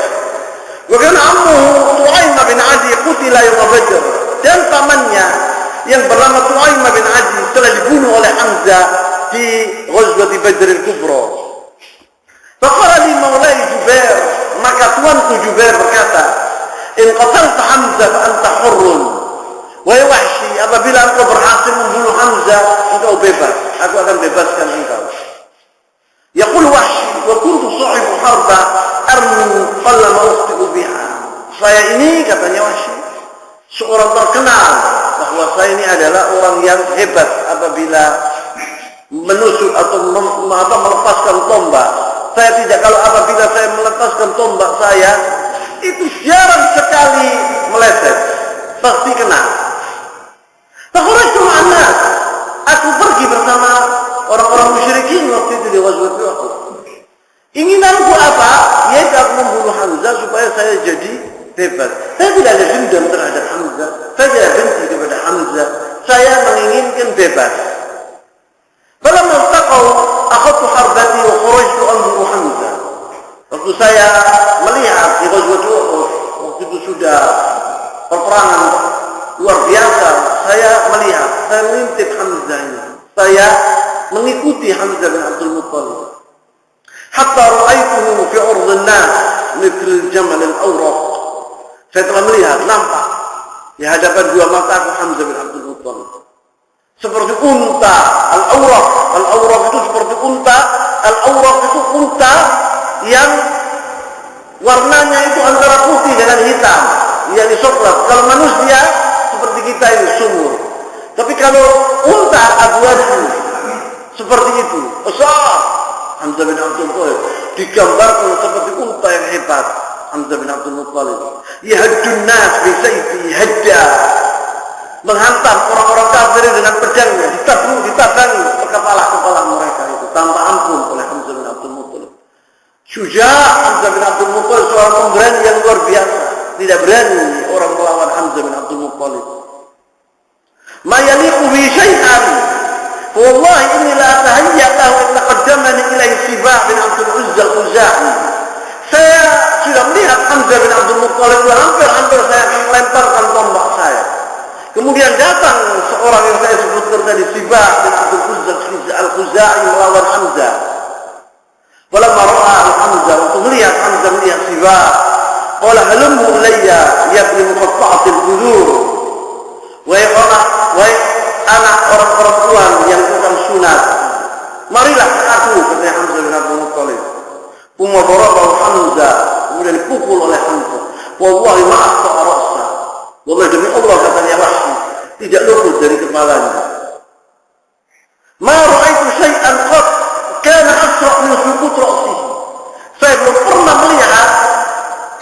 A: Wa kana ammuhu Tu'aim bin Adi qutila yawm Badr. Dan pamannya yang bernama Tu'aim bin Adi telah dibunuh oleh Hamzah di Ghazwat Badr al-Kubra. Faqala li maulai Jubair, maka tuanku Jubair berkata, in qatalta Hamzah fa anta hurrun. Wahai Wahsy, apabila engkau berhasil membunuh Hamzah, engkau bebas. Aku akan bebaskan engkau. Yaqul Wahsy, wa kuntu sahibu harba armi qalla ma ukhti'u biha. Saya ini, katanya Wahsy, seorang terkenal bahwa saya ini adalah orang yang hebat apabila menusuk atau melepaskan tombak. Saya tidak, kalau apabila saya melepaskan tombak saya, itu jarang sekali meleset, pasti kena. Fakhrajtu ma'ana, aku pergi bersama orang-orang musyrikin waktu itu di Ghazwat Uhud. Inginanku apa? Yaitu aku membunuh Hamzah supaya saya jadi bebas. Saya tidak ada dendam terhadap Hamzah. Saya tidak benci kepada Hamzah. Saya menginginkan bebas. Falamma taqaw akhadtu harbati wa kharajtu anzuru Hamzah. Waktu saya melihat di Ghazwat Uhud, waktu itu sudah peperangan luar biasa, saya melihat, saya mengintip Hamzah ini. Saya mengikuti Hamzah bin Abdul Muttalib. Hatta ra'aituhu fi urdhin nas mithl al-jamal al-awraq. Saya telah melihat, nampak di hadapan dua mataku Hamzah bin Abdul Muttalib seperti unta al-awraq. Al-awraq itu seperti unta. Al-awraq itu unta yang warnanya itu antara putih dengan hitam, yang coklat. Kalau manusia seperti kita ini sumur, tapi kalau unta abu-abu seperti itu besar. Hamzah bin Abdul Muttalib digambarkan seperti unta yang hebat. Hamzah bin Abdul Muttalib yahaddun nas bi sayfi hadda, menghantam orang-orang kafir dengan pedangnya, ditabangi kepala-kepala mereka itu tanpa ampun oleh Hamzah bin Abdul Muttalib. Syuja' Hamzah bin Abdul Muttalib seorang pemberani yang luar biasa. Tidak berani orang melawan Hamzah bin Abdul Muttalib. Ma yaliqu bi syai'an. Wallahi inni la atahayya lahu in taqaddamani ilaihi Sibah bin Abdul Uzza al-Khuzai. Saya sudah melihat Hamzah bin Abdul Muttalib hampir saya akan melemparkan tombak saya. Kemudian datang seorang yang saya sebutkan tadi, Sibah bin Abdul Uzza al-Khuzai melawan Hamzah. Walamma ra'a Hamzah, untuk melihat Hamzah melihat Sibah, qala halummu ilayya ya ibn muqatta'atil budur. Wahai anak orang perempuan yang tukang sunat, marilah ke aku, katanya Hamzah bin Abdul Muttalib. Umma darabahu Hamzah, kemudian dipukul oleh Hamzah. Wallahi ma aqta'a ra'sa. Wallahi demi Allah, katanya Wahsy, tidak luput dari kepalanya. Ma ra'aitu syai'an qat kana asra' min sukut ra'sihi. Saya belum pernah melihat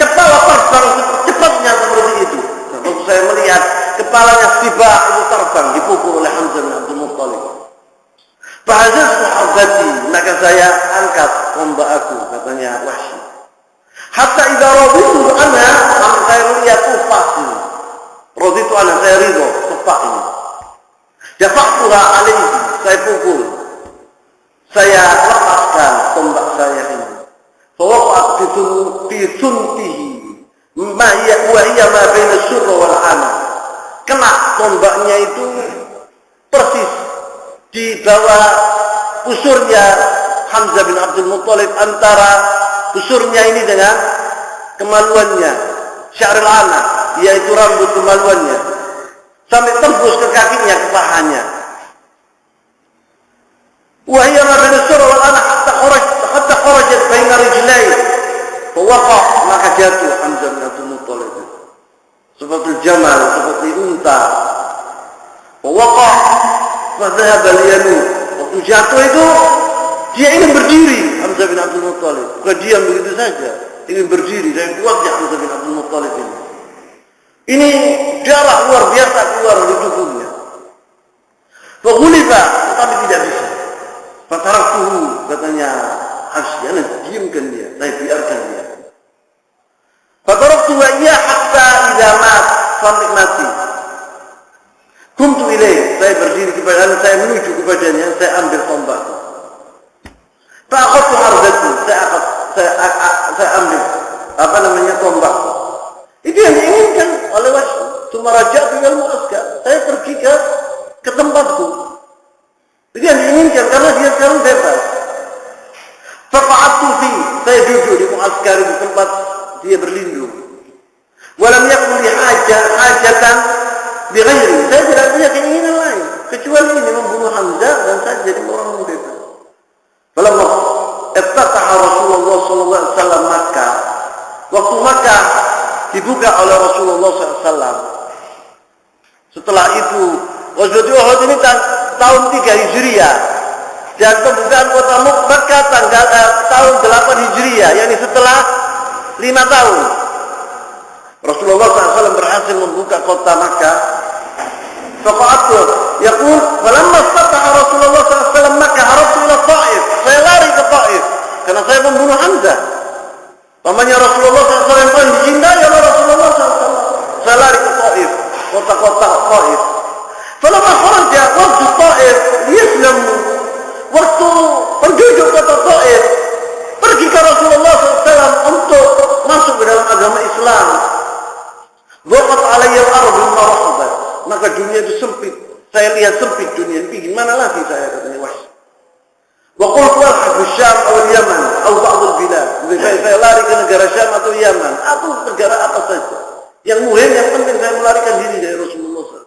A: kepala terbang cepatnya seperti itu. Waktu saya melihat kepalanya Sibah itu terbang, dipukul oleh Hamzah bin Abdul Muttalib. Fahazaztu harbati, maka saya angkat tombak aku, katanya Wahsy. Hatta idza raditu anha, sampai saya melihat tupas ini. Raditu anha, saya ridho tupak ini. Dafa'tuha alaihi, saya pukul. Saya lepaskan tombak saya ini. Fawaqat fi suntihi ma hiya ma baina surra wal ana. Kena tombaknya itu persis di bawah usurnya Hamzah bin Abdul Muttalib antara kusurnya ini dengan kemaluannya, sya'rul anak, yaitu rambut kemaluannya, sampai tembus ke kakinya, ke pahanya. Wa hiya ma baina as-surra wal anak hatta kharajat baina rijlai. Fawaqa, maka jatuh Hamzah bin Abdul Muttalib seperti jamal, seperti unta. Fawaqa fa dhahaba liyanu. Waktu jatuh itu dia ingin berdiri, Hamzah bin Abdul Muttalib. Bukan diam begitu saja, ingin berdiri. Dan kuatnya Hamzah bin Abdul Muttalib ini. Ini darah luar biasa keluar dari tubuhnya. Faghulibah, tetapi tidak bisa. Fataraktuhu, katanya Hafsah, diamkan dia, saya biarkan dia. Fataraktuhu iya hatta idza mat, sampai mati. Kumtu ilaih, saya berdiri kepada, saya menuju kepadanya, saya ambil tombak. Fa'akhadtu harbatu, saya ambil tombak. Itu yang diinginkan oleh Wahsy. Tsumma raja'tu ilal mu'askar, saya pergi ke tempatku. Itu yang diinginkan karena dia sekarang bebas. Faqa'adtu fi, saya duduk di mu'askar, di tempat dia berlindung. Walam yakun li hajatan bi ghairi, saya tidak punya keinginan lain kecuali ini membunuh Hamzah dan saya jadi orang yang bebas. Falamma iftataha Rasulullah sallallahu alaihi wasallam Makkah, waktu Makkah dibuka oleh Rasulullah SAW. Setelah itu Ghazwat Uhud ini tahun 3 Hijriah dan pembukaan kota Makkah tahun 8 Hijriah, yakni setelah 5 tahun. Rasulullah SAW berhasil membuka kota Makkah. Faqa'atu yaqul falamma istataha Rasulullah SAW Makkah harabtu ila Taif, saya lari ke Taif karena saya membunuh Hamzah. Pamannya Rasulullah SAW yang paling dicintai oleh Rasulullah SAW. Saya lari ke Taif, kota-kota Taif. Falamma kharaja waqtu Taif liyaslamu, waktu penduduk kota Taif pergi ke Rasulullah SAW untuk masuk ke dalam agama Islam. Dhaqat alayya al-ardu bima rahabat, maka dunia itu sempit. Saya lihat sempit dunia ini, gimana lagi saya, katanya Wahsy. Wa qultu al-habbu Syam aw al-Yaman aw ba'd al-bilad. Saya lari ke negara Syam atau Yaman atau negara apa saja. Yang muhim, yang penting saya melarikan diri dari Rasulullah SAW.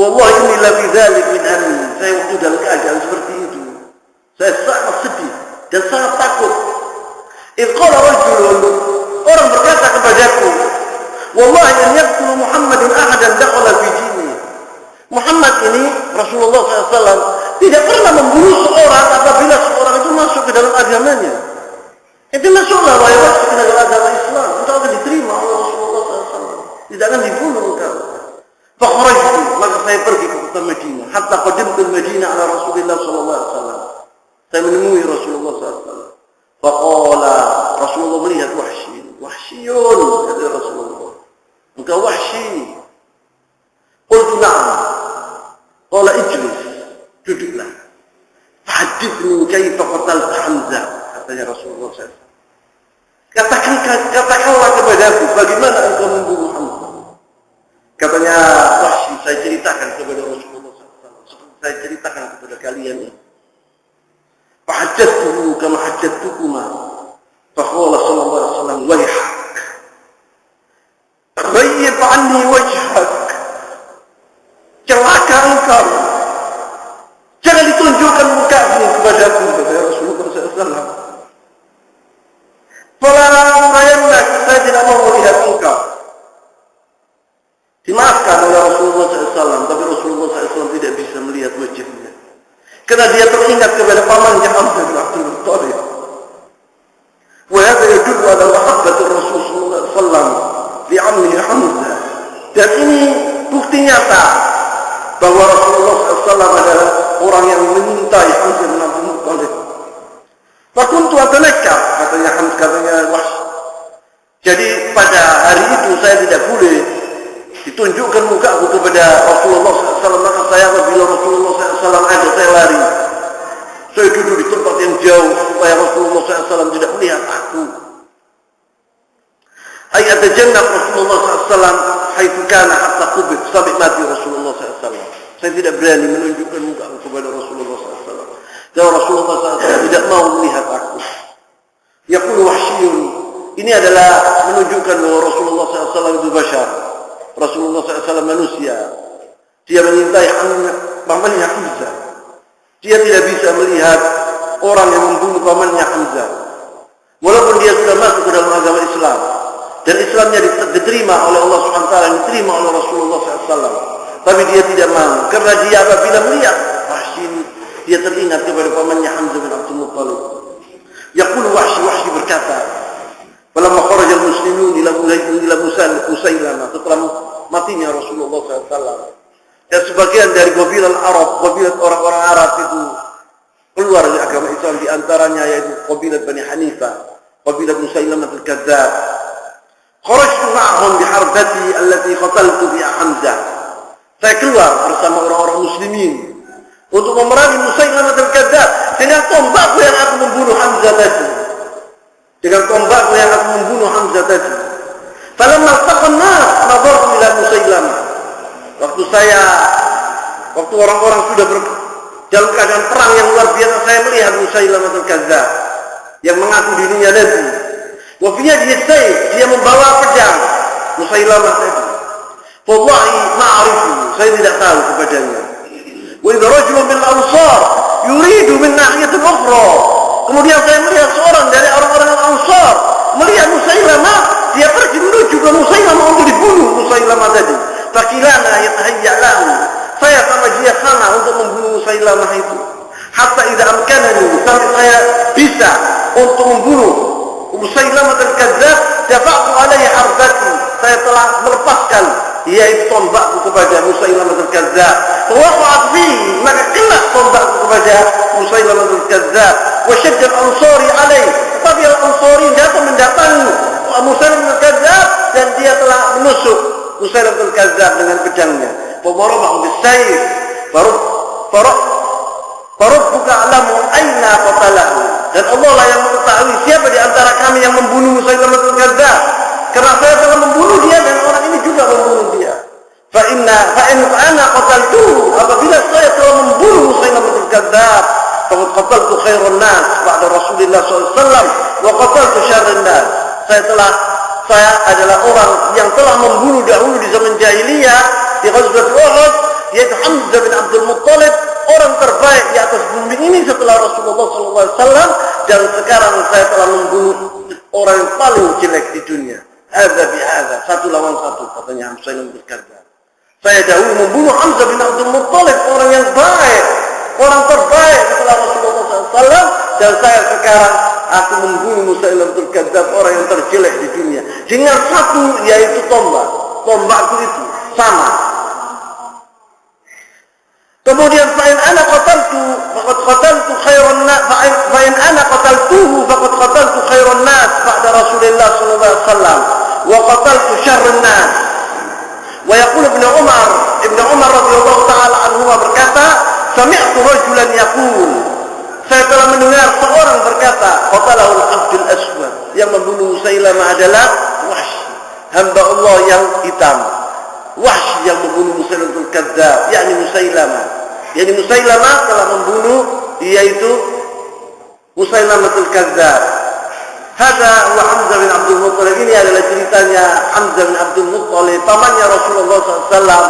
A: Wallahi inni la fi dzalik min amni. Saya waktu dalam keadaan seperti itu, saya sangat sedih dan sangat takut. Idh qala rajulun, orang berkata kepadaku, wallahi an yaqtulu Muhammadun ahadan dakhala fi dini. Muhammad ini, Rasulullah SAW, tidak pernah membunuh seorang apabila seorang itu masuk ke dalam agamanya. Itu masuklah wahai Wahsy ke dalam agama Islam, itu akan diterima oleh Rasulullah SAW. Tidak akan dibunuh engkau. Fakhrajtu, maka saya pergi ke kota Madinah. Hatta qadimtu al-Madinah ala Rasulullah SAW. Saya menemui Rasulullah SAW. Faqala, Rasulullah melihat Wahsy. Wahsyun, kata Rasulullah. Engkau Wahsy. Qultu na'am. Qala ijlis, duduklah. Hadithni kaifa qatalta Hamzah, katanya Rasulullah SAW. Katakanlah kepadaku bagaimana engkau membunuh Hamzah. Katanya Wahsy, saya ceritakan kepada Rasulullah SAW seperti saya ceritakan kepada kalian ini. Fahajjatuhu kama hajjattukuma. Faqala sallallahu alaihi wasallam, waihak, ghayyib anni wajhak, celaka engkau, jangan ditunjukkan mukamu kepadaku, kata Rasulullah SAW. Fala rayannak, saya tidak mau melihat engkau. Dimaafkan oleh Rasulullah SAW, tapi Rasulullah SAW tidak bisa melihat wajahnya karena dia teringat kepada pamannya Hamzah bin Abdul Muttalib. Wa hadha yadullu ala mahabbati Rasul sallallahu alaihi wasallam li ammihi Hamzah. Dan ini bukti nyata bahwa Rasulullah SAW adalah orang yang menyintai Hamzah bin Abdul Muttalib. Fakuntu atanakkar, katanya Wahsy. Jadi pada hari itu saya tidak boleh ditunjukkan mukaku kepada Rasulullah SAW, maka saya apabila Rasulullah SAW ada, saya lari. Saya duduk di tempat yang jauh supaya Rasulullah SAW tidak melihat aku. Ayat jannah Rasulullah SAW haitsu kana hatta qubid, sampai mati Rasulullah SAW. Saya tidak berani menunjukkan mukaku kepada Rasulullah SAW. Dan Rasulullah SAW tidak mau melihat aku. Yaqulu Wahsyiyun. Ini adalah menunjukkan bahwa Rasulullah SAW itu bashar. Rasulullah SAW manusia. Dia menyintai pamannya Hamzah. Dia tidak bisa melihat orang yang membunuh pamannya Hamzah. Walaupun dia sudah masuk ke dalam agama Islam. Dan Islamnya diterima oleh Allah SWT, diterima oleh Rasulullah SAW. Tapi dia tidak mau. Karena dia apabila melihat Wahsy, dia teringat kepada pamannya Hamzah bin Abdul Muttalib. Yaqulu Wahsy berkata, falamma kharaja al-muslimun ila Musailamah, setelah matinya Rasulullah SAW. Dan sebagian dari qabilah Arab, qabilah orang-orang Arab itu keluar dari agama Islam, di antaranya yaitu qabilah Bani Hanifah, qabilah Musailamah al-Kadzdzab. Kharajtu ma'ahum biharbati allati qataltu biha Hamzah. Saya keluar bersama orang-orang muslimin untuk memerangi Musailamah al-Kadzdzab dengan tombakku yang aku membunuh Hamzah tadi. Dengan tombakku yang aku membunuh Hamzah tadi. Falamma taqanna nadartu ila Musailamah. Waktu orang-orang sudah dalam keadaan perang yang luar biasa, saya melihat Musailamah al-Kadzdzab yang mengaku dirinya nabi. Wa fi yadihi sayf, dia membawa pedang. Musailamah tadi. Wallahi ma'arifu, saya tidak tahu kepadanya. Wa idza rajulun min al-ansar yuridu min nahiyatin ukhra. Kemudian saya melihat seorang dari orang-orang Ansar melihat Musailamah, dia pergi menuju ke Musailamah untuk dibunuh Musailamah tadi. Fakilana yatahayya lahu. Saya sama dia sana untuk membunuh Musailamah itu. Hatta idza amkanani, sampai saya bisa untuk membunuh Musailamah al-Kadzdzab, dafa'tu alaihi harbati. Saya telah melepaskan yaitu tombakku kepada Musailamah al-Kadzdzab. Waqa'at fihi, maka kena tombakku kepada Musailamah al-Kadzdzab. Wa shadda al-Ansari alaihi. Tapi al-Ansari datang mendatangi Musailamah al-Kadzdzab dan dia telah menusuk Musailamah al-Kadzdzab dengan pedangnya. Fadarabahum bis-sayf. Farabbuka a'lamu aina qatalahu. Dan Allah lah yang mengetahui siapa di antara kami yang membunuh Musailamah al-Kadzdzab. Karena saya telah membunuh dia dan orang ini juga membunuh dia. Fa in ana qataltuhu, apabila saya telah membunuh Musailamah al-Kadzdzab, faqad qataltu khairan nas ba'da Rasulullah SAW wa qataltu syarran nas. Saya adalah orang yang telah membunuh dahulu di zaman jahiliyah di Ghazwat Uhud, yaitu Hamzah bin Abdul Muttalib, orang terbaik di atas bumi ini setelah Rasulullah SAW, dan sekarang saya telah membunuh orang yang paling jelek di dunia. Hadza bi hadza, satu lawan satu, katanya Musailamah al-Kadzdzab. Saya dahulu membunuh Hamzah bin Abdul Muttalib, orang yang baik, orang terbaik setelah Rasulullah SAW, dan saya sekarang aku membunuh Musailamah al-Kadzdzab, orang yang terjelek di dunia, dengan satu yaitu tombak. Tombakku itu sama. Kemudian fa'in ana qataltu faqad qataltu khairan nas fa'in ana qataltuhu faqad qataltu khairan nas ba'da Rasulullah sallallahu alaihi wasallam wa qataltu syarran nas. Wa yaqulu Ibnu Umar radhiyallahu taala anhu berkata, sami'tu rajulan yaqul, saya telah mendengar seorang berkata, qatalahu al-Abdul Aswad, yang membunuh Musailamah adalah Wahsy, hamba Allah yang hitam. Wahsy yang membunuh Musailamah al-Kadzdzab, yakni Musailamah. Yani Musailamah telah membunuh yaitu Musailamah al-Kadzdzab. Hada wa Hamzah bin Abdul Muttalib, ini adalah ceritanya Hamzah bin Abdul Muttalib, pamannya Rasulullah SAW,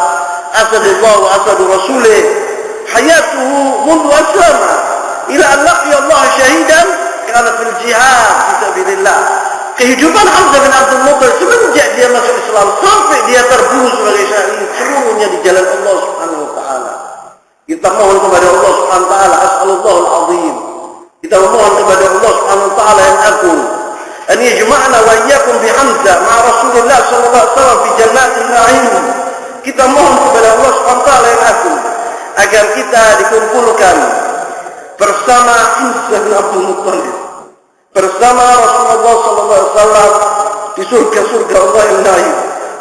A: asadullah wa asadu rasulih, hayatuhu mundu aslama ila an laqiya Allah syahidan kana fil jihad fi sabilillah. Kehidupan Hamzah bin Abdul Muttalib semenjak dia masuk Islam sampai dia terbunuh sebagai syahid, seluruhnya di jalan Allah Subhanahu wa taala. Kita mohon kepada Allah Subhanahu wa taala, as'alullahul azim. Kita mohon kepada Allah Subhanahu wa taala yang agung, an yajma'na wa iyyakum bi Hamzah ma'a Rasulillah sallallahu alaihi wasallam fi jannatin na'im. Kita mohon kepada Allah Subhanahu wa taala yang agung agar kita dikumpulkan bersama Hamzah bin Abdul Muttalib, bersama Rasulullah sallallahu alaihi wasallam di surga-surga Allah yang na'im,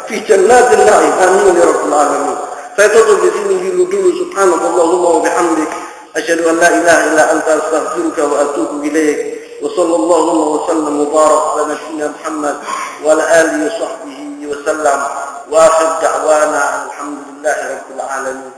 A: fi jannatin na'im. Amin ya rabbal alamin. Saya tutup di sini dulu. Subhanallahumma wa bihamdik, asyhadu an la ilaha illa anta, astaghfiruka wa atubu ilaik. Wa sallallahu wa sallam wa barak ala nabiyyina Muhammad wa ala alihi wa sahbihi wa sallam. Wa akhir da'wana alhamdulillahi rabbil alamin.